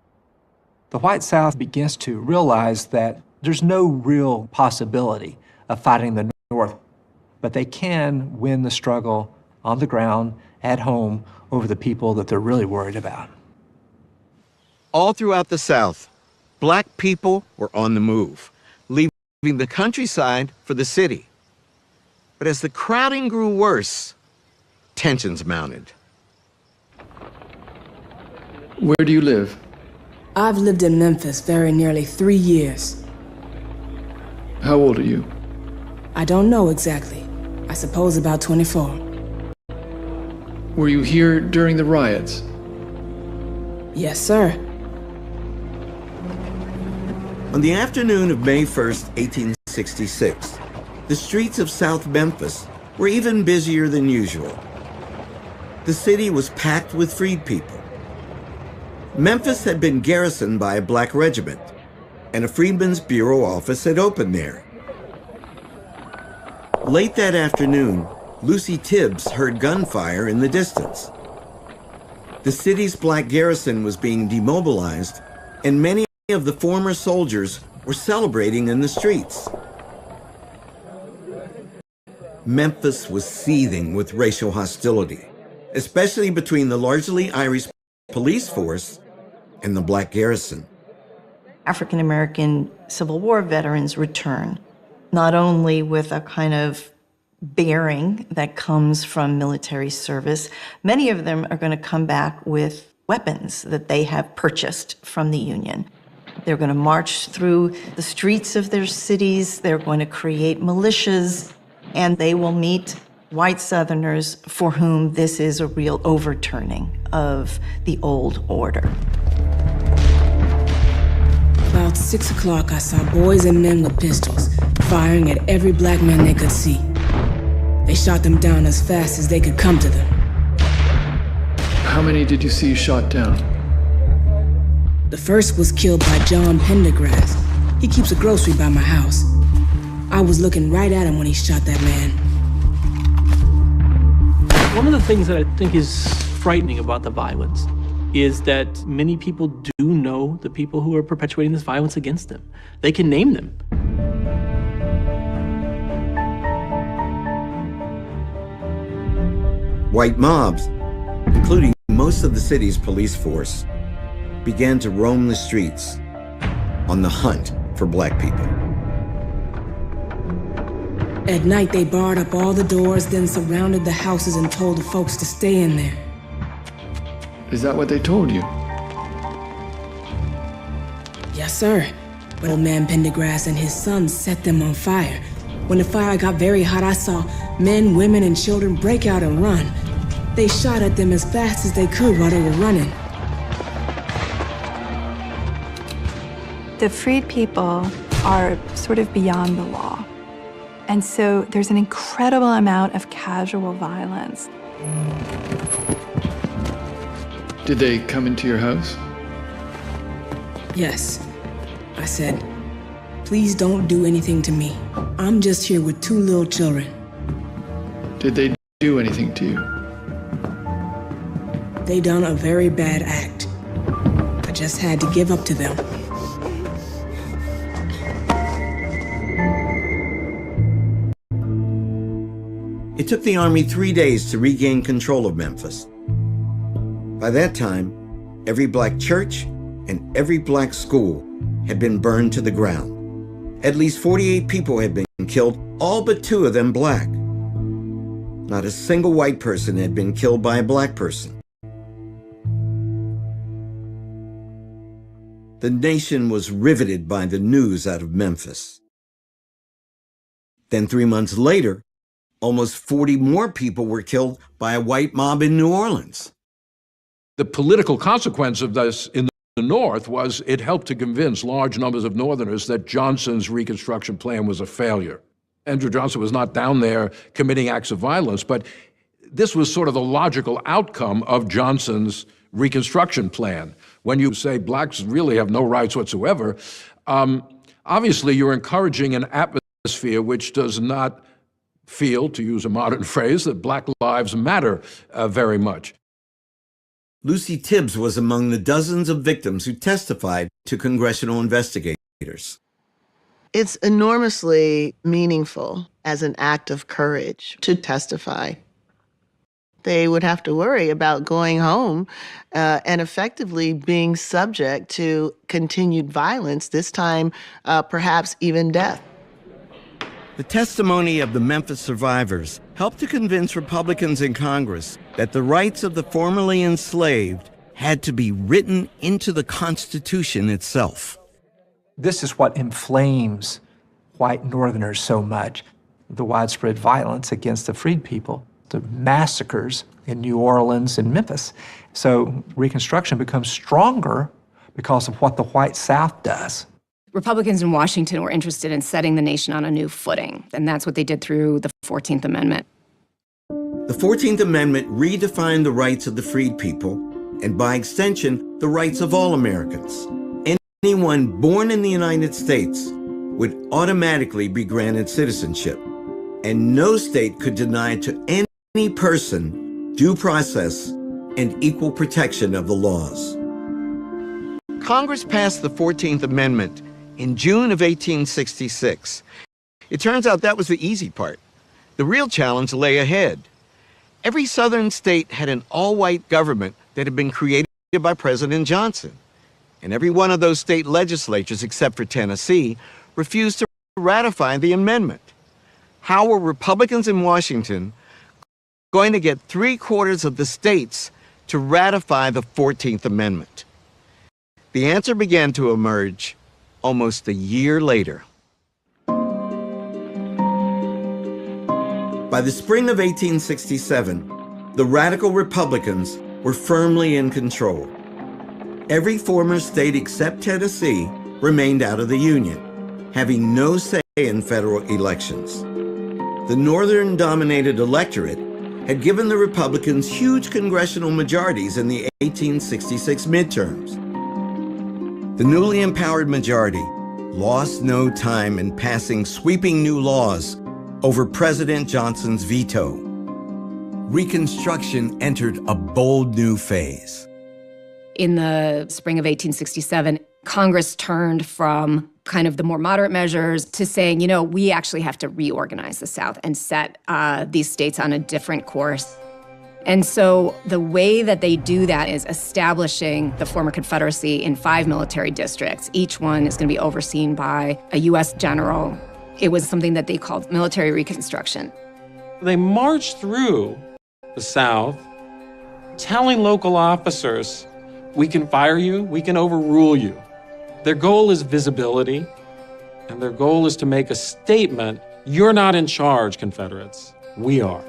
[SPEAKER 24] The white South begins to realize that there's no real possibility of fighting the North, but they can win the struggle on the ground, at home, over the people that they're really worried about.
[SPEAKER 2] All throughout the South, Black people were on the move, leaving the countryside for the city. But as the crowding grew worse, tensions mounted.
[SPEAKER 5] Where do you live?
[SPEAKER 4] I've lived in Memphis very nearly 3 years.
[SPEAKER 5] How old are you?
[SPEAKER 4] I don't know exactly. I suppose about 24.
[SPEAKER 5] Were you here during the riots?
[SPEAKER 4] Yes, sir.
[SPEAKER 2] On the afternoon of May 1st, 1866, the streets of South Memphis were even busier than usual. The city was packed with freed people. Memphis had been garrisoned by a Black regiment, and a Freedmen's Bureau office had opened there. Late that afternoon, Lucy Tibbs heard gunfire in the distance. The city's Black garrison was being demobilized, and many of the former soldiers were celebrating in the streets. Memphis was seething with racial hostility, especially between the largely Irish police force and the Black garrison.
[SPEAKER 11] African American Civil War veterans return, not only with a kind of bearing that comes from military service, many of them are going to come back with weapons that they have purchased from the Union. They're going to march through the streets of their cities, they're going to create militias, and they will meet white Southerners for whom this is a real overturning of the old order.
[SPEAKER 4] About 6 o'clock, I saw boys and men with pistols, firing at every Black man they could see. They shot them down as fast as they could come to them.
[SPEAKER 5] How many did you see shot down?
[SPEAKER 4] The first was killed by John Pendergrass. He keeps a grocery by my house. I was looking right at him when he shot that man.
[SPEAKER 16] One of the things that I think is frightening about the violence is that many people do know the people who are perpetuating this violence against them. They can name them.
[SPEAKER 2] White mobs, including most of the city's police force, began to roam the streets on the hunt for black people.
[SPEAKER 4] At night, they barred up all the doors, then surrounded the houses and told the folks to stay in there.
[SPEAKER 5] Is that what they told you?
[SPEAKER 4] Yes, sir. But old man Pendergrass and his sons set them on fire. When the fire got very hot, I saw men, women, and children break out and run. They shot at them as fast as they could while they were running.
[SPEAKER 7] The freed people are sort of beyond the law. And so there's an incredible amount of casual violence.
[SPEAKER 5] Did they come into your house?
[SPEAKER 4] Yes. I said, please don't do anything to me. I'm just here with 2 little children.
[SPEAKER 5] Did they do anything to you?
[SPEAKER 4] They done a very bad act. I just had to give up to them.
[SPEAKER 2] It took the Army 3 days to regain control of Memphis. By that time, every black church and every black school had been burned to the ground. At least 48 people had been killed, all but 2 of them black. Not a single white person had been killed by a black person. The nation was riveted by the news out of Memphis. Then 3 months later, almost 40 more people were killed by a white mob in New Orleans.
[SPEAKER 25] The political consequence of this in the North was it helped to convince large numbers of Northerners that Johnson's Reconstruction plan was a failure. Andrew Johnson was not down there committing acts of violence, but this was sort of the logical outcome of Johnson's Reconstruction plan. When you say blacks really have no rights whatsoever, obviously you're encouraging an atmosphere which does not feel, to use a modern phrase, that black lives matter very much.
[SPEAKER 2] Lucy Tibbs was among the dozens of victims who testified to congressional investigators.
[SPEAKER 3] It's enormously meaningful as an act of courage to testify. They would have to worry about going home and effectively being subject to continued violence, this time perhaps even death.
[SPEAKER 2] The testimony of the Memphis survivors helped to convince Republicans in Congress that the rights of the formerly enslaved had to be written into the Constitution itself.
[SPEAKER 24] This is what inflames white Northerners so much, the widespread violence against the freed people, the massacres in New Orleans and Memphis. So Reconstruction becomes stronger because of what the white South does.
[SPEAKER 13] Republicans in Washington were interested in setting the nation on a new footing, and that's what they did through the 14th Amendment.
[SPEAKER 2] The 14th Amendment redefined the rights of the freed people, and by extension, the rights of all Americans. Anyone born in the United States would automatically be granted citizenship, and no state could deny to any person due process and equal protection of the laws.
[SPEAKER 14] Congress passed the 14th Amendment in June of 1866. It turns out that was the easy part. The real challenge lay ahead. Every southern state had an all-white government that had been created by President Johnson. And every one of those state legislatures, except for Tennessee, refused to ratify the amendment. How were Republicans in Washington going to get 3/4 of the states to ratify the 14th Amendment? The answer began to emerge almost a year later.
[SPEAKER 2] By the spring of 1867, the radical Republicans were firmly in control. Every former state except Tennessee remained out of the Union, having no say in federal elections. The Northern-dominated electorate had given the Republicans huge congressional majorities in the 1866 midterms. The newly empowered majority lost no time in passing sweeping new laws over President Johnson's veto. Reconstruction entered a bold new phase.
[SPEAKER 13] In the spring of 1867, Congress turned from kind of the more moderate measures to saying, we actually have to reorganize the South and set these states on a different course. And so the way that they do that is establishing the former Confederacy in 5 military districts. Each one is going to be overseen by a U.S. general. It was something that they called military reconstruction.
[SPEAKER 27] They marched through the South telling local officers, we can fire you, we can overrule you. Their goal is visibility, and their goal is to make a statement, you're not in charge, Confederates, we are.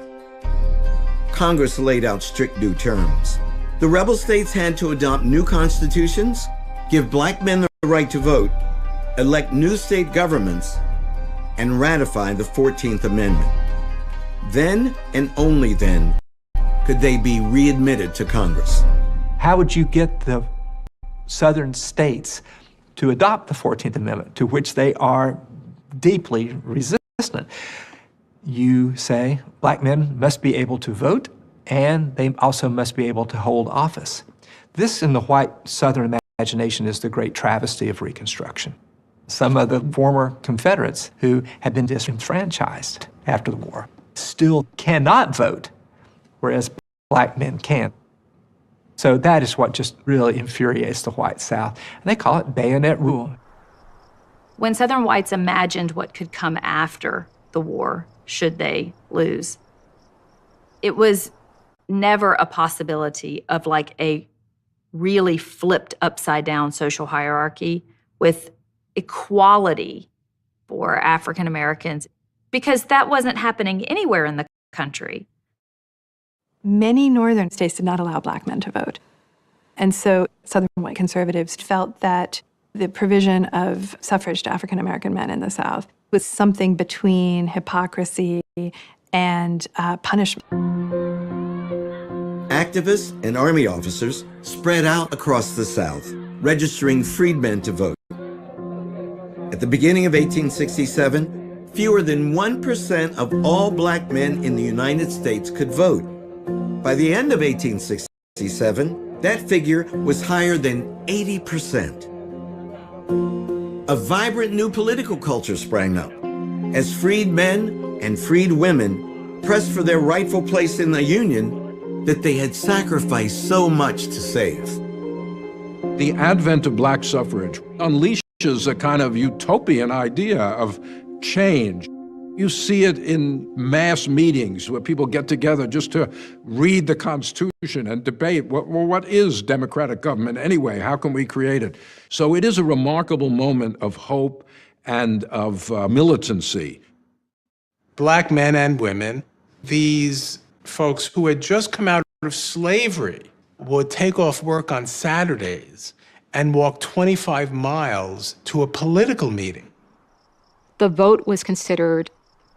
[SPEAKER 2] Congress laid out strict new terms. The rebel states had to adopt new constitutions, give black men the right to vote, elect new state governments, and ratify the 14th Amendment. Then, and only then, could they be readmitted to Congress.
[SPEAKER 24] How would you get the southern states to adopt the 14th Amendment, to which they are deeply resistant? You say black men must be able to vote, and they also must be able to hold office. This, in the white Southern imagination, is the great travesty of Reconstruction. Some of the former Confederates who had been disenfranchised after the war still cannot vote, whereas black men can. So that is what just really infuriates the white South. And they call it bayonet rule.
[SPEAKER 17] When Southern whites imagined what could come after the war, should they lose, it was never a possibility of like a really flipped upside down social hierarchy with equality for African Americans, because that wasn't happening anywhere in the country.
[SPEAKER 7] Many northern states did not allow black men to vote. And so Southern white conservatives felt that the provision of suffrage to African American men in the South was something between hypocrisy and punishment.
[SPEAKER 2] Activists and Army officers spread out across the South, registering freedmen to vote. At the beginning of 1867, fewer than 1% of all black men in the United States could vote. By the end of 1867, that figure was higher than 80%. A vibrant new political culture sprang up as freed men and freed women pressed for their rightful place in the Union that they had sacrificed so much to save.
[SPEAKER 25] The advent of black suffrage unleashes a kind of utopian idea of change. You see it in mass meetings where people get together just to read the Constitution and debate, what is democratic government anyway? How can we create it? So it is a remarkable moment of hope and of militancy.
[SPEAKER 8] Black men and women, these folks who had just come out of slavery, would take off work on Saturdays and walk 25 miles to a political meeting.
[SPEAKER 9] The vote was considered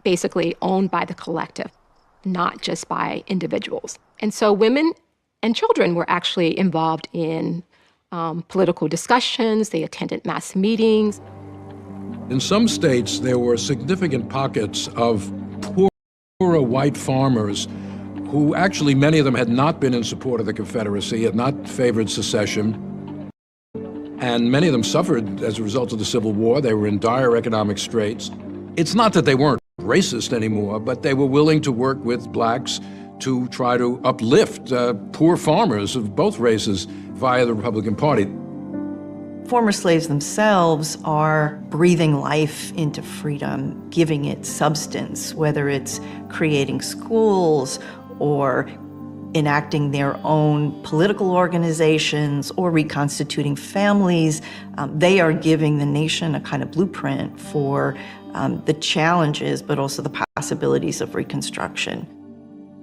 [SPEAKER 9] basically owned by the collective, not just by individuals. And so women and children were actually involved in political discussions. They attended mass meetings.
[SPEAKER 25] In some states, there were significant pockets of poorer white farmers who actually, many of them had not been in support of the Confederacy, had not favored secession, and many of them suffered as a result of the Civil War. They were in dire economic straits. It's not that they weren't racist anymore, but they were willing to work with blacks to try to uplift poor farmers of both races via the Republican Party.
[SPEAKER 11] Former slaves themselves are breathing life into freedom, giving it substance, whether it's creating schools or enacting their own political organizations or reconstituting families. They are giving the nation a kind of blueprint for the challenges, but also the possibilities of Reconstruction.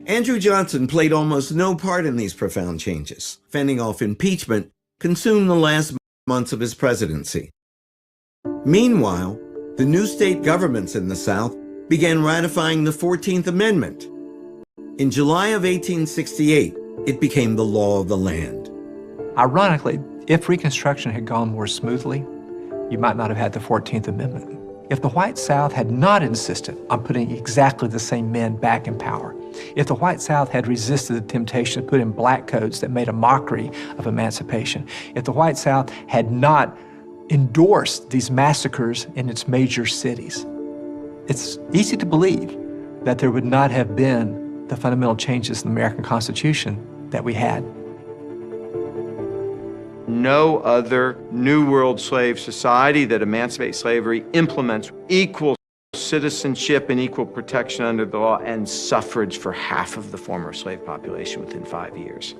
[SPEAKER 2] Andrew Johnson played almost no part in these profound changes. Fending off impeachment consumed the last months of his presidency. Meanwhile, the new state governments in the South began ratifying the 14th Amendment. In July of 1868, it became the law of the land.
[SPEAKER 24] Ironically, if Reconstruction had gone more smoothly, you might not have had the 14th Amendment. If the white South had not insisted on putting exactly the same men back in power, if the white South had resisted the temptation to put in black codes that made a mockery of emancipation, if the white South had not endorsed these massacres in its major cities, it's easy to believe that there would not have been the fundamental changes in the American Constitution that we had.
[SPEAKER 1] No other New World slave society that emancipates slavery implements equal citizenship and equal protection under the law and suffrage for half of the former slave population within 5 years.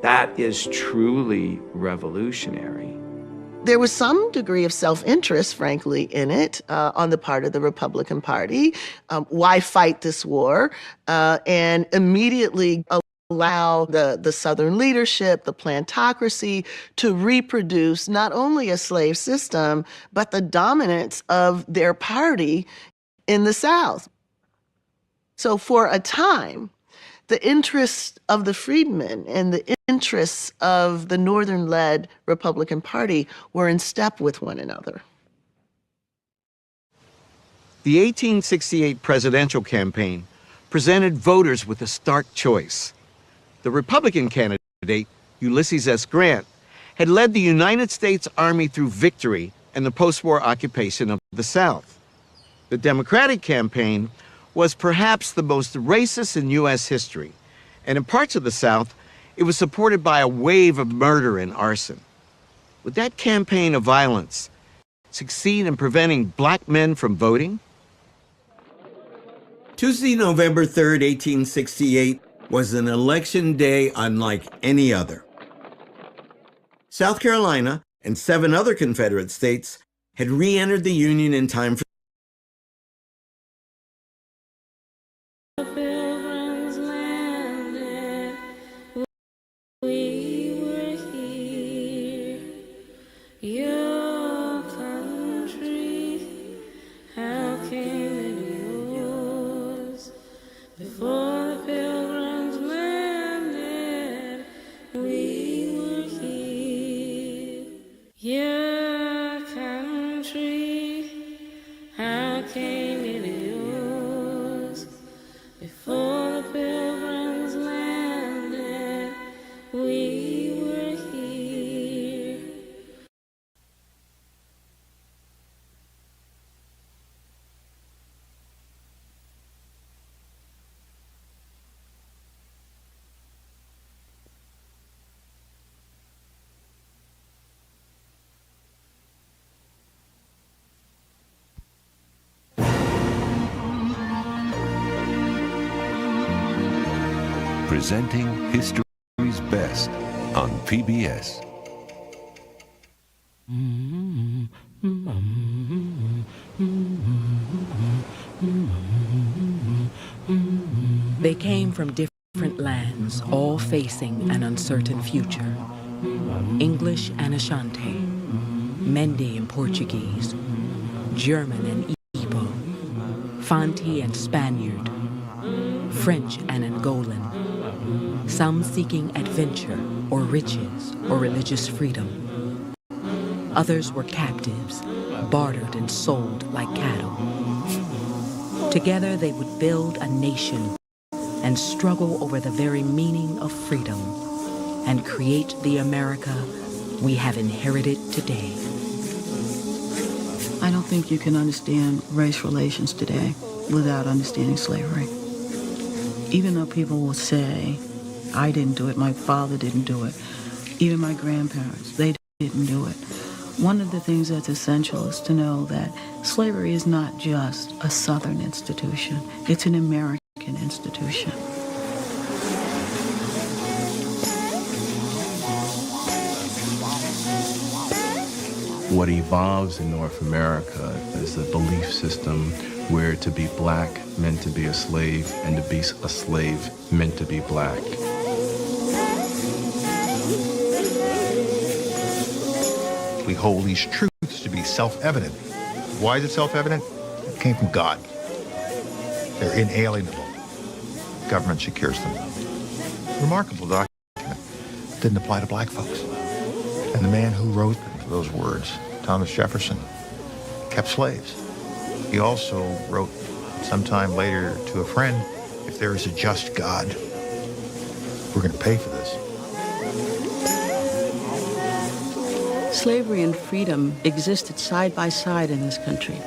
[SPEAKER 1] That is truly revolutionary.
[SPEAKER 3] There was some degree of self-interest, frankly, in it on the part of the Republican Party. Why fight this war? And immediately allow the Southern leadership, the plantocracy, to reproduce not only a slave system, but the dominance of their party in the South. So for a time, the interests of the freedmen and the interests of the Northern-led Republican Party were in step with one another.
[SPEAKER 2] The 1868 presidential campaign presented voters with a stark choice. The Republican candidate, Ulysses S. Grant, had led the United States Army through victory and the post-war occupation of the South. The Democratic campaign was perhaps the most racist in U.S. history, and in parts of the South, it was supported by a wave of murder and arson. Would that campaign of violence succeed in preventing black men from voting? Tuesday, November 3rd, 1868, was an election day unlike any other. South Carolina and 7 other Confederate states had re-entered the Union in time for
[SPEAKER 18] Presenting history's best on PBS.
[SPEAKER 19] They came from different lands, all facing an uncertain future. English and Ashanti, Mende and Portuguese, German and Igbo, Fanti and Spaniard, French and Angolan, some seeking adventure or riches or religious freedom. Others were captives, bartered and sold like cattle. Together they would build a nation and struggle over the very meaning of freedom and create the America we have inherited today.
[SPEAKER 20] I don't think you can understand race relations today without understanding slavery. Even though people will say, I didn't do it, my father didn't do it, even my grandparents, they didn't do it. One of the things that's essential is to know that slavery is not just a Southern institution, it's an American institution.
[SPEAKER 6] What evolves in North America is the belief system where to be black meant to be a slave, and to be a slave meant to be black.
[SPEAKER 21] We hold these truths to be self-evident. Why is it self-evident? It came from God. They're inalienable. Government secures them. Remarkable document. Didn't apply to black folks. And the man who wrote those words Thomas Jefferson, kept slaves. He also wrote sometime later to a friend, if there is a just God, we're going to pay for this.
[SPEAKER 20] Slavery and freedom existed side by side in this country.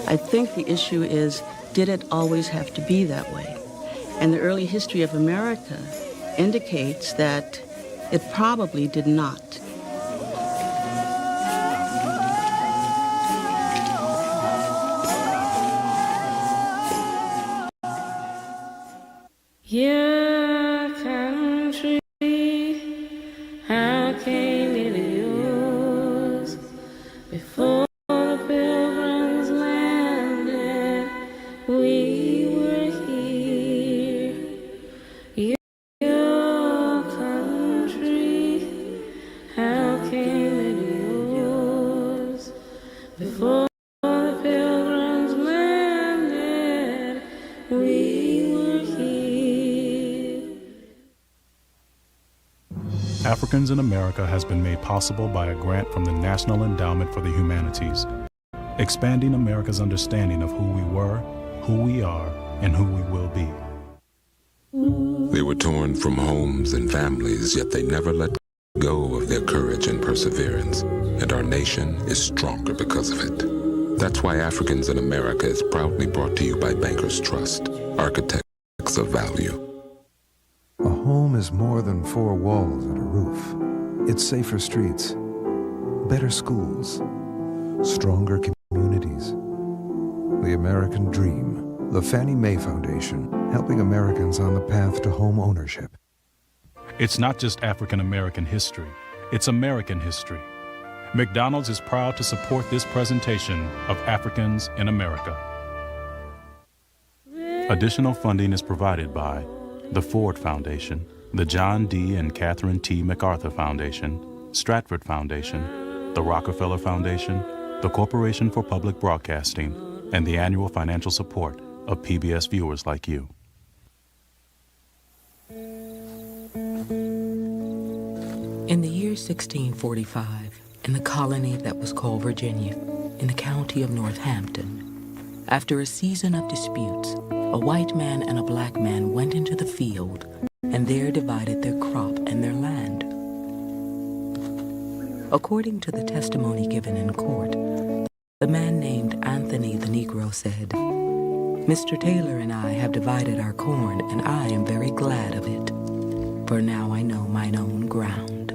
[SPEAKER 20] I think the issue is, did it always have to be that way? And the early history of America indicates that it probably did not.
[SPEAKER 4] Your country, how came it yours before the pilgrims landed? We were here. Your country, how came it yours before the pilgrims landed? We were here.
[SPEAKER 10] Africans in America has been made possible by a grant from the National Endowment for the Humanities, expanding America's understanding of who we were, who we are, and who we will be.
[SPEAKER 12] They were torn from homes and families, yet they never let go of their courage and perseverance, and our nation is stronger because of it. That's why Africans in America is proudly brought to you by Bankers Trust, architects of value.
[SPEAKER 15] A home is more than four walls and a roof. It's safer streets, better schools, stronger communities. The American Dream. The Fannie Mae Foundation, helping Americans on the path to home ownership.
[SPEAKER 10] It's not just African American history, it's American history. McDonald's is proud to support this presentation of Africans in America. Additional funding is provided by the Ford Foundation, the John D. and Catherine T. MacArthur Foundation, Stratford Foundation, the Rockefeller Foundation, the Corporation for Public Broadcasting, and the annual financial support of PBS viewers like you.
[SPEAKER 19] In the year 1645, in the colony that was called Virginia, in the county of Northampton, after a season of disputes, a white man and a black man went into the field and there divided their crop and their land. According to the testimony given in court, the man named Anthony the Negro said, "Mr. Taylor and I have divided our corn, and I am very glad of it, for now I know mine own ground."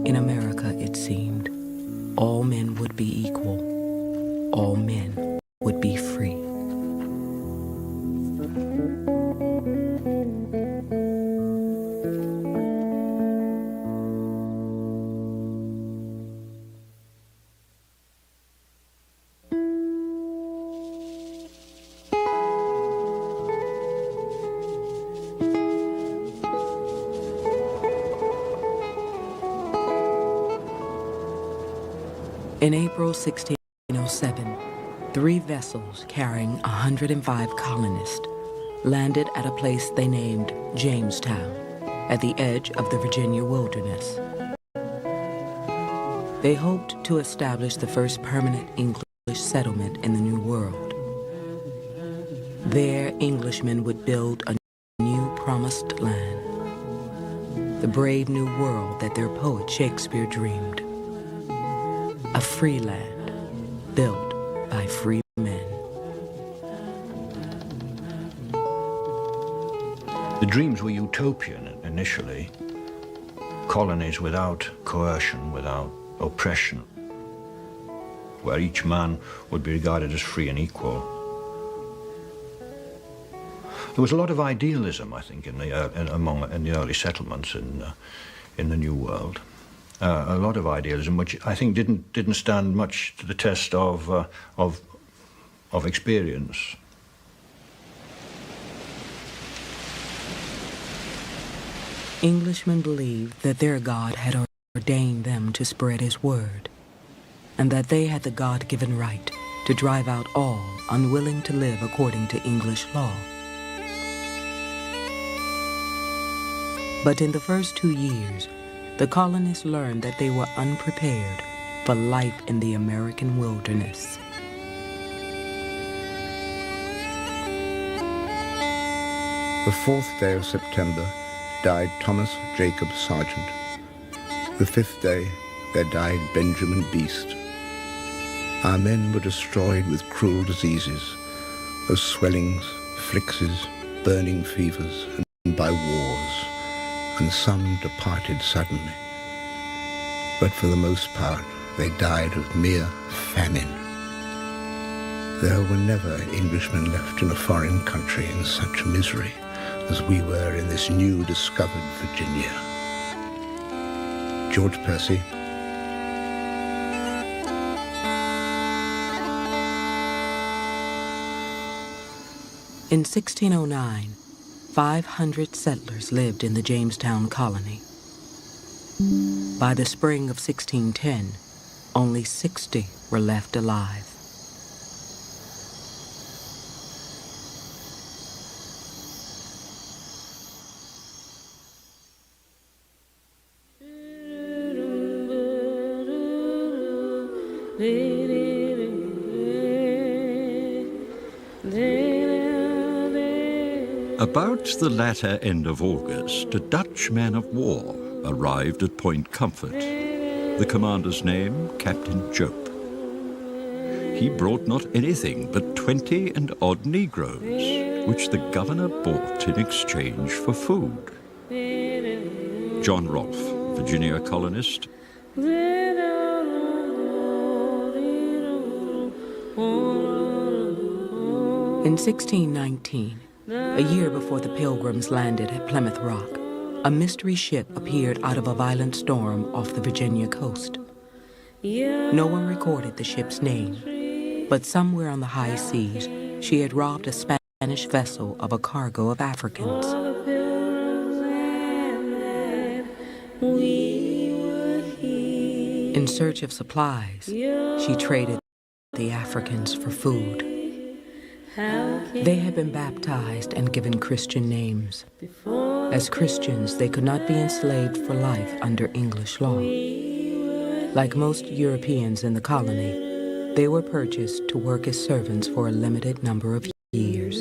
[SPEAKER 19] In America, it seemed, all men would be equal. All men would be free. In April 1607, 3 vessels carrying 105 colonists landed at a place they named Jamestown, at the edge of the Virginia wilderness. They hoped to establish the first permanent English settlement in the New World. There, Englishmen would build a new promised land, the brave new world that their poet Shakespeare dreamed. A free land built by free men.
[SPEAKER 16] The dreams were utopian initially. Colonies without coercion, without oppression, where each man would be regarded as free and equal. There was a lot of idealism, I think, in the early settlements in the New World. A lot of idealism, which I think didn't stand much to the test of experience.
[SPEAKER 19] Englishmen believed that their God had ordained them to spread his word, and that they had the God-given right to drive out all unwilling to live according to English law. But in the first 2 years, the colonists learned that they were unprepared for life in the American wilderness.
[SPEAKER 5] The 4th day of September died Thomas Jacob Sargent. The 5th day, there died Benjamin Beast. Our men were destroyed with cruel diseases, of swellings, flixes, burning fevers, and by wars, and some departed suddenly. But for the most part, they died of mere famine. There were never Englishmen left in a foreign country in such misery as we were in this new discovered Virginia. George Percy.
[SPEAKER 19] In 1609, 500 settlers lived in the Jamestown colony. By the spring of 1610, only 60 were left alive.
[SPEAKER 13] About the latter end of August, a Dutch man of war arrived at Point Comfort. The commander's name, Captain Jope. He brought not anything but 20 and odd Negroes, which the governor bought in exchange for food. John Rolfe, Virginia colonist.
[SPEAKER 19] In 1619, a year before the Pilgrims landed at Plymouth Rock, a mystery ship appeared out of a violent storm off the Virginia coast. No one recorded the ship's name, but somewhere on the high seas, she had robbed a Spanish vessel of a cargo of Africans. In search of supplies, she traded the Africans for food. They had been baptized and given Christian names. As Christians, they could not be enslaved for life under English law. Like most Europeans in the colony, they were purchased to work as servants for a limited number of years.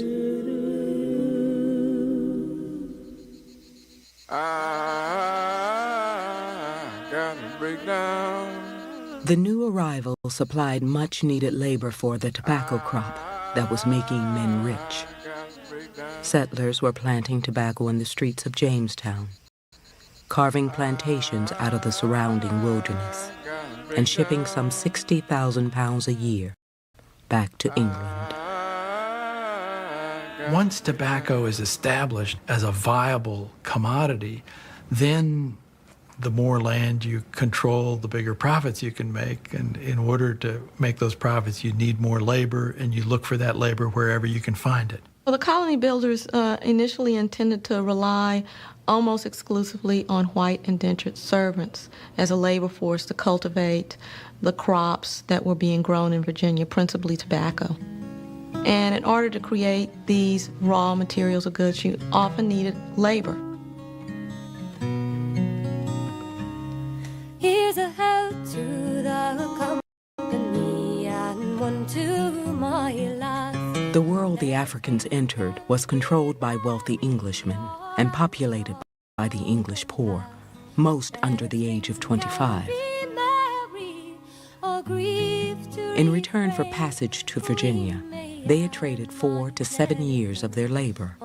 [SPEAKER 19] The new arrival supplied much-needed labor for the tobacco crop that was making men rich. Settlers were planting tobacco in the streets of Jamestown, carving plantations out of the surrounding wilderness, and shipping some 60,000 pounds a year back to England.
[SPEAKER 14] Once tobacco is established as a viable commodity, then the more land you control, the bigger profits you can make. And in order to make those profits, you need more labor, and you look for that labor wherever you can find it.
[SPEAKER 22] Well, the colony builders initially intended to rely almost exclusively on white indentured servants as a labor force to cultivate the crops that were being grown in Virginia, principally tobacco. And in order to create these raw materials or goods, you often needed labor.
[SPEAKER 23] Here's a health to the company and one to my life.
[SPEAKER 19] The world the Africans entered was controlled by wealthy Englishmen and populated by the English poor, most under the age of 25. In return for passage to Virginia, they had traded 4 to 7 years of their labor.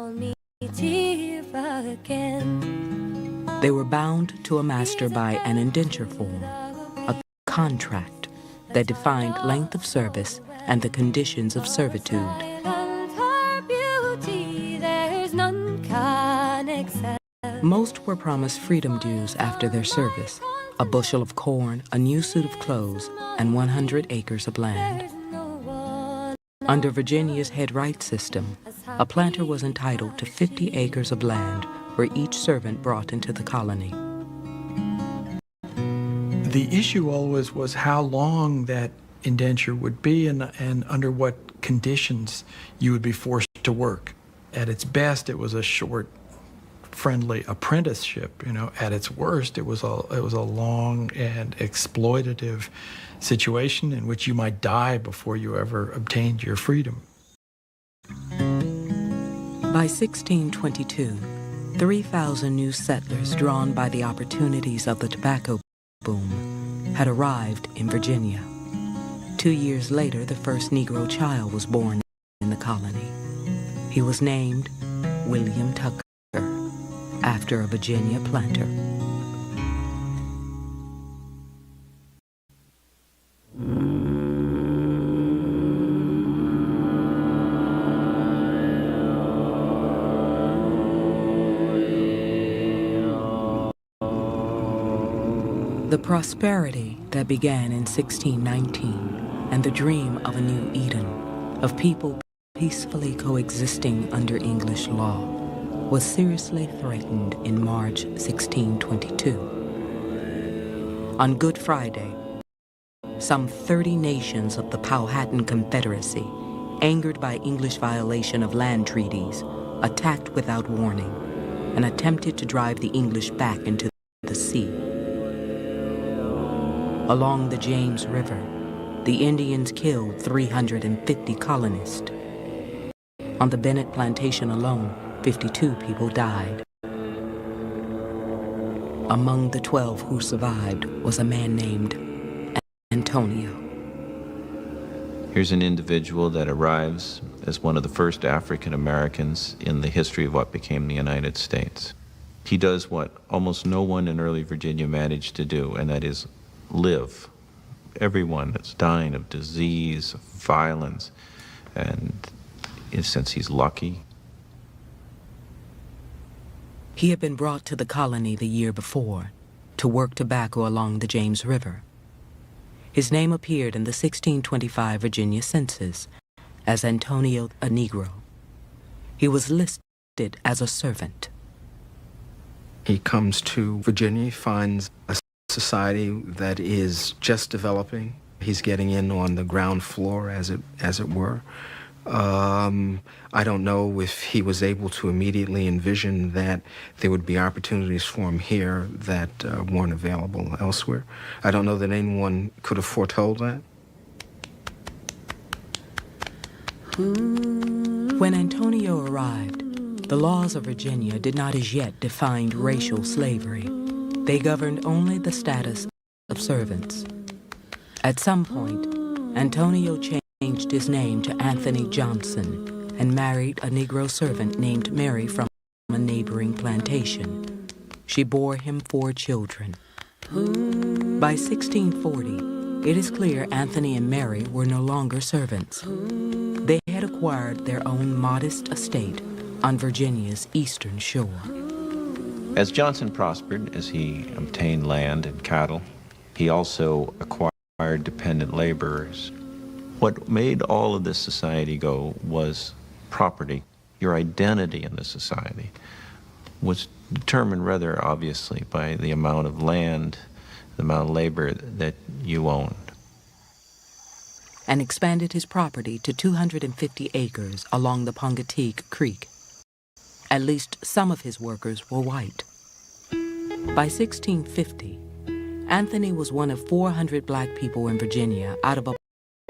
[SPEAKER 19] They were bound to a master by an indenture form, a contract that defined length of service and the conditions of servitude. Most were promised freedom dues after their service, a bushel of corn, a new suit of clothes, and 100 acres of land. Under Virginia's head right system, a planter was entitled to 50 acres of land for each servant brought into the colony.
[SPEAKER 14] The issue always was how long that indenture would be and under what conditions you would be forced to work. At its best, it was a short friendly apprenticeship. At its worst, it was a long and exploitative situation in which you might die before you ever obtained your freedom.
[SPEAKER 19] By 1622, 3,000 new settlers drawn by the opportunities of the tobacco boom had arrived in Virginia. 2 years later, the first Negro child was born in the colony. He was named William Tucker, after a Virginia planter. The prosperity that began in 1619 and the dream of a new Eden, of people peacefully coexisting under English law, was seriously threatened in March 1622. On Good Friday, some 30 nations of the Powhatan Confederacy, angered by English violation of land treaties, attacked without warning and attempted to drive the English back into the sea. Along the James River, the Indians killed 350 colonists. On the Bennett Plantation alone, 52 people died. Among the 12 who survived was a man named Antonio.
[SPEAKER 7] Here's an individual that arrives as one of the first African Americans in the history of what became the United States. He does what almost no one in early Virginia managed to do, and that is live. Everyone that's dying of disease, of violence, and in a sense he's lucky.
[SPEAKER 19] He had been brought to the colony the year before to work tobacco along the James River. His name appeared in the 1625 Virginia census as Antonio a Negro. He was listed as a servant.
[SPEAKER 8] He comes to Virginia, he finds a society that is just developing. He's getting in on the ground floor, as it were. I don't know if he was able to immediately envision that there would be opportunities for him here that weren't available elsewhere. I don't know that anyone could have foretold that.
[SPEAKER 19] When Antonio arrived, the laws of Virginia did not as yet define racial slavery. They governed only the status of servants. At some point, Antonio changed his name to Anthony Johnson and married a Negro servant named Mary from a neighboring plantation. She bore him 4 children. By 1640, it is clear Anthony and Mary were no longer servants. They had acquired their own modest estate on Virginia's eastern shore.
[SPEAKER 7] As Johnson prospered, as he obtained land and cattle, he also acquired dependent laborers. What made all of this society go was property. Your identity in the society was determined rather obviously by the amount of land, the amount of labor that you owned.
[SPEAKER 19] And expanded his property to 250 acres along the Pongateek Creek. At least some of his workers were white. By 1650, Anthony was one of 400 black people in Virginia out of a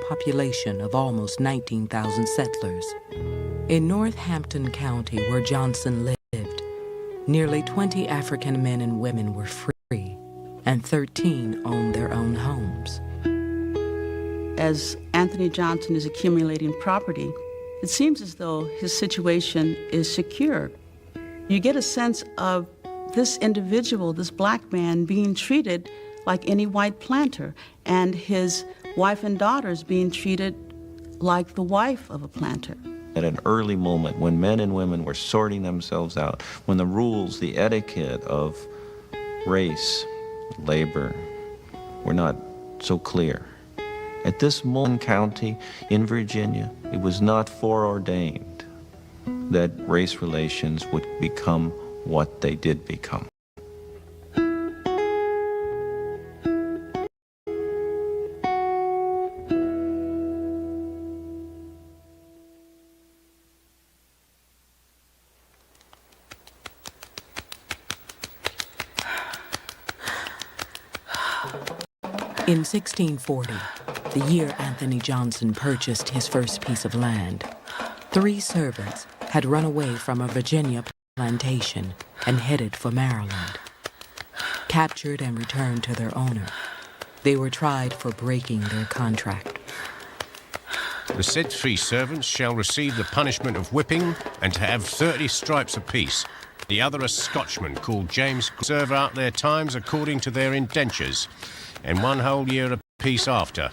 [SPEAKER 19] population of almost 19,000 settlers. In Northampton County, where Johnson lived, nearly 20 African men and women were free, and 13 owned their own homes.
[SPEAKER 20] As Anthony Johnson is accumulating property, it seems as though his situation is secure. You get a sense of this individual, this black man, being treated like any white planter, and his wife and daughters being treated like the wife of a planter.
[SPEAKER 7] At an early moment when men and women were sorting themselves out, when the rules, the etiquette of race, labor, were not so clear. At this moment, county in Virginia, it was not foreordained that race relations would become what they did become.
[SPEAKER 19] In 1640, the year Anthony Johnson purchased his first piece of land, 3 servants had run away from a Virginia plantation and headed for Maryland. Captured and returned to their owner, they were tried for breaking their contract.
[SPEAKER 9] The said 3 servants shall receive the punishment of whipping and to have 30 stripes apiece. The other a Scotchman called James serve out their times according to their indentures, and 1 whole year apiece after,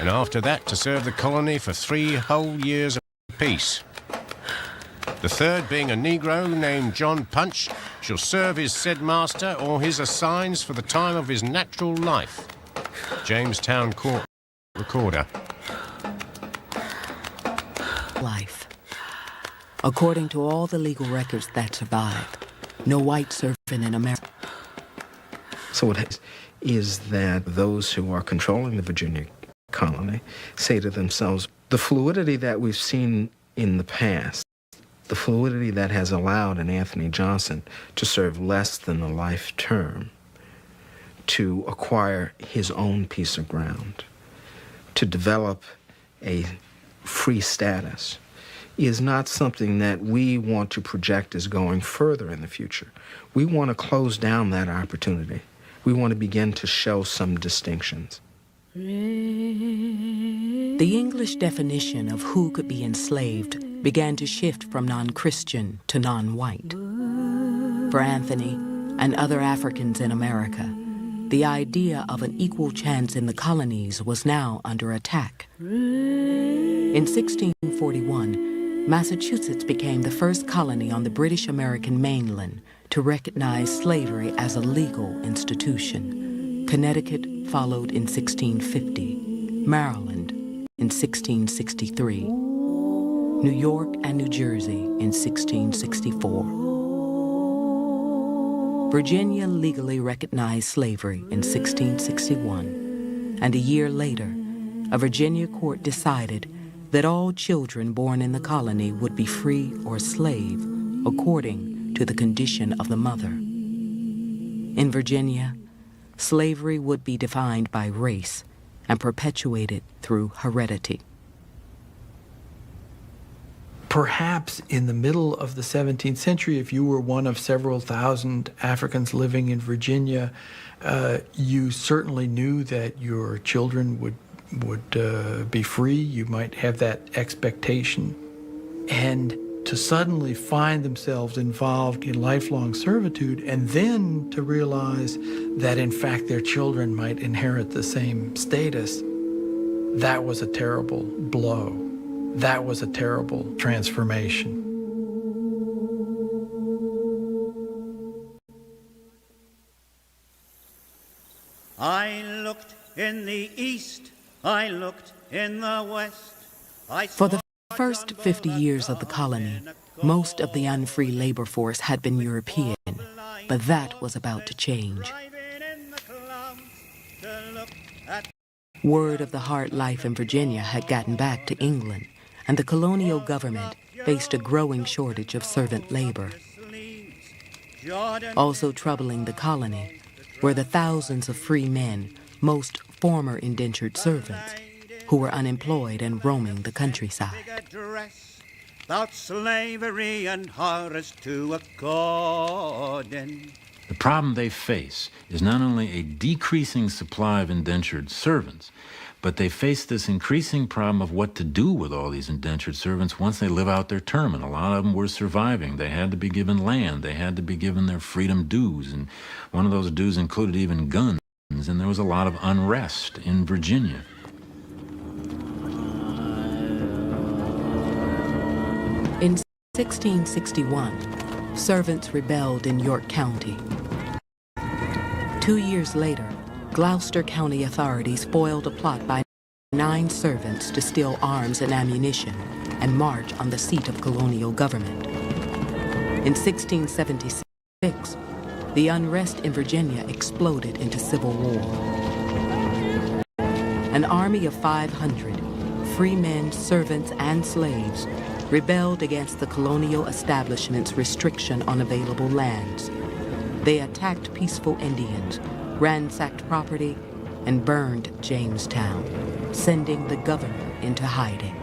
[SPEAKER 9] and after that to serve the colony for 3 whole years apiece. The third, being a Negro named John Punch, shall serve his said master or his assigns for the time of his natural life. Jamestown Court Recorder.
[SPEAKER 19] Life. According to all the legal records that survive, no white servant in America.
[SPEAKER 8] So it is that those who are controlling the Virginia colony say to themselves, the fluidity that we've seen in the past, the fluidity that has allowed an Anthony Johnson to serve less than a life term, to acquire his own piece of ground, to develop a free status, is not something that we want to project as going further in the future. We want to close down that opportunity. We want to begin to show some distinctions.
[SPEAKER 19] The English definition of who could be enslaved began to shift from non-Christian to non-white. For Anthony and other Africans in America, the idea of an equal chance in the colonies was now under attack. In 1641, Massachusetts became the first colony on the British American mainland to recognize slavery as a legal institution. Connecticut followed in 1650, Maryland in 1663, New York and New Jersey in 1664. Virginia legally recognized slavery in 1661, and a year later, a Virginia court decided that all children born in the colony would be free or slave according to the condition of the mother. In Virginia, slavery would be defined by race and perpetuated through heredity.
[SPEAKER 14] Perhaps in the middle of the 17th century, if you were one of several thousand Africans living in Virginia, you certainly knew that your children would be free. You might have that expectation. And to suddenly find themselves involved in lifelong servitude, and then to realize that in fact their children might inherit the same status, that was a terrible blow. That was a terrible transformation.
[SPEAKER 11] I looked in the east, I looked in the west.
[SPEAKER 19] For the first 50 years of the colony, most of the unfree labor force had been European, but that was about to change. Word of the hard life in Virginia had gotten back to England, and the colonial government faced a growing shortage of servant labor. Also troubling the colony were the thousands of free men, most former indentured servants, who were unemployed and roaming the countryside.
[SPEAKER 11] About slavery and Horace to according.
[SPEAKER 17] The problem they face is not only a decreasing supply of indentured servants, but they face this increasing problem of what to do with all these indentured servants once they live out their term. And a lot of them were surviving. They had to be given land. They had to be given their freedom dues. And one of those dues included even guns. And there was a lot of unrest in Virginia.
[SPEAKER 19] In 1661, servants rebelled in York County. 2 years later, Gloucester County authorities foiled a plot by 9 servants to steal arms and ammunition and march on the seat of colonial government. In 1676, the unrest in Virginia exploded into civil war. An army of 500, free men, servants, and slaves rebelled against the colonial establishment's restriction on available lands. They attacked peaceful Indians, ransacked property, and burned Jamestown, sending the governor into hiding.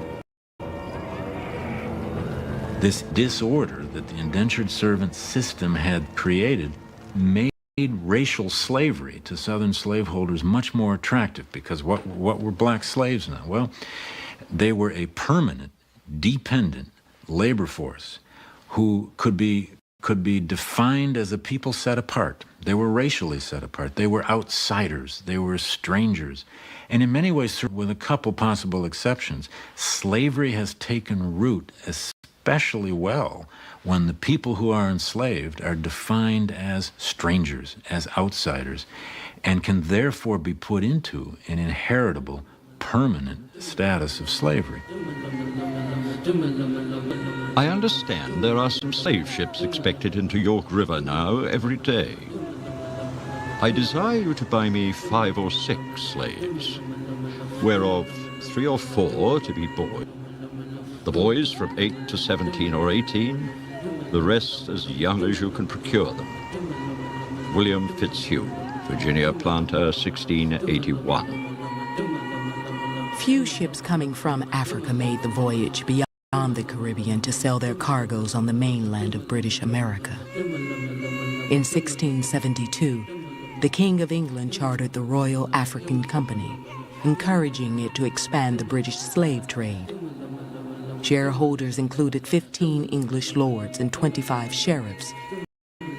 [SPEAKER 17] This disorder that the indentured servant system had created made racial slavery to Southern slaveholders much more attractive, because what were black slaves now? Well, they were a permanent, dependent labor force who could be defined as a people set apart. They were racially set apart. They were outsiders. They were strangers. And in many ways, with a couple possible exceptions, slavery has taken root especially well when the people who are enslaved are defined as strangers, as outsiders, and can therefore be put into an inheritable, permanent status of slavery.
[SPEAKER 13] I understand there are some slave ships expected into York River now every day. I desire you to buy me 5 or 6 slaves, whereof 3 or 4 to be boys. The boys from 8 to 17 or 18, the rest as young as you can procure them. William Fitzhugh, Virginia Planter, 1681.
[SPEAKER 19] Few ships coming from Africa made the voyage beyond the Caribbean to sell their cargoes on the mainland of British America. In 1672, the King of England chartered the Royal African Company, encouraging it to expand the British slave trade. Shareholders included 15 English lords and 25 sheriffs,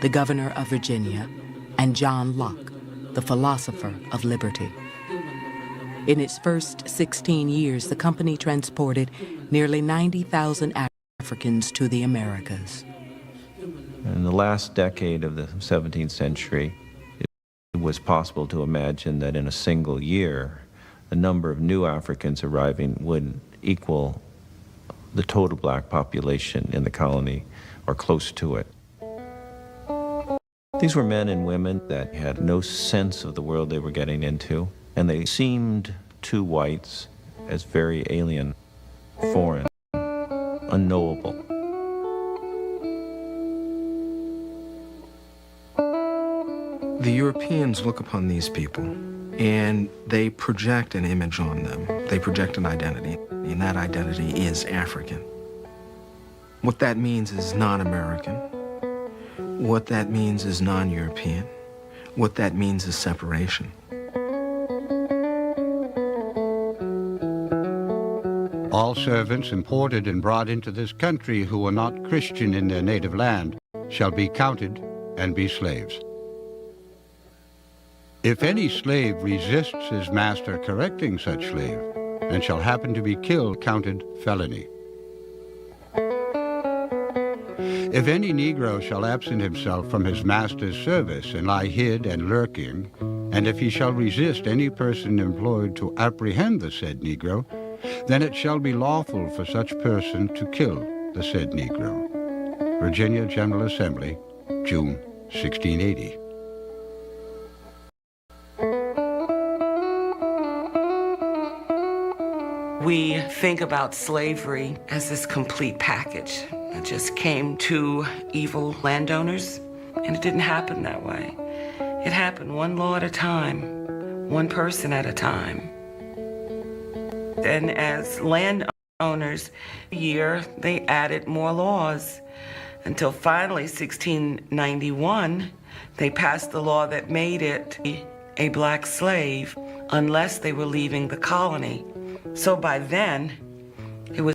[SPEAKER 19] the governor of Virginia, and John Locke, the philosopher of liberty. In its first 16 years, the company transported nearly 90,000 Africans to the Americas.
[SPEAKER 7] In the last decade of the 17th century, it was possible to imagine that in a single year, the number of new Africans arriving would equal the total black population in the colony, or close to it. These were men and women that had no sense of the world they were getting into, and they seemed to whites as very alien, foreign, unknowable.
[SPEAKER 8] The Europeans look upon these people and they project an image on them. They project an identity, and that identity is African. What that means is non-American. What that means is non-European. What that means is separation.
[SPEAKER 1] All servants imported and brought into this country who are not Christian in their native land shall be counted and be slaves. If any slave resists his master correcting such slave, and shall happen to be killed, counted felony. If any Negro shall absent himself from his master's service and lie hid and lurking, and if he shall resist any person employed to apprehend the said Negro, then it shall be lawful for such person to kill the said Negro. Virginia General Assembly, June 1680.
[SPEAKER 2] We think about slavery as this complete package that just came to evil landowners, and it didn't happen that way. It happened one law at a time, one person at a time. And as landowners, they added more laws until finally 1691, they passed the law that made it a black slave unless they were leaving the colony. So by then,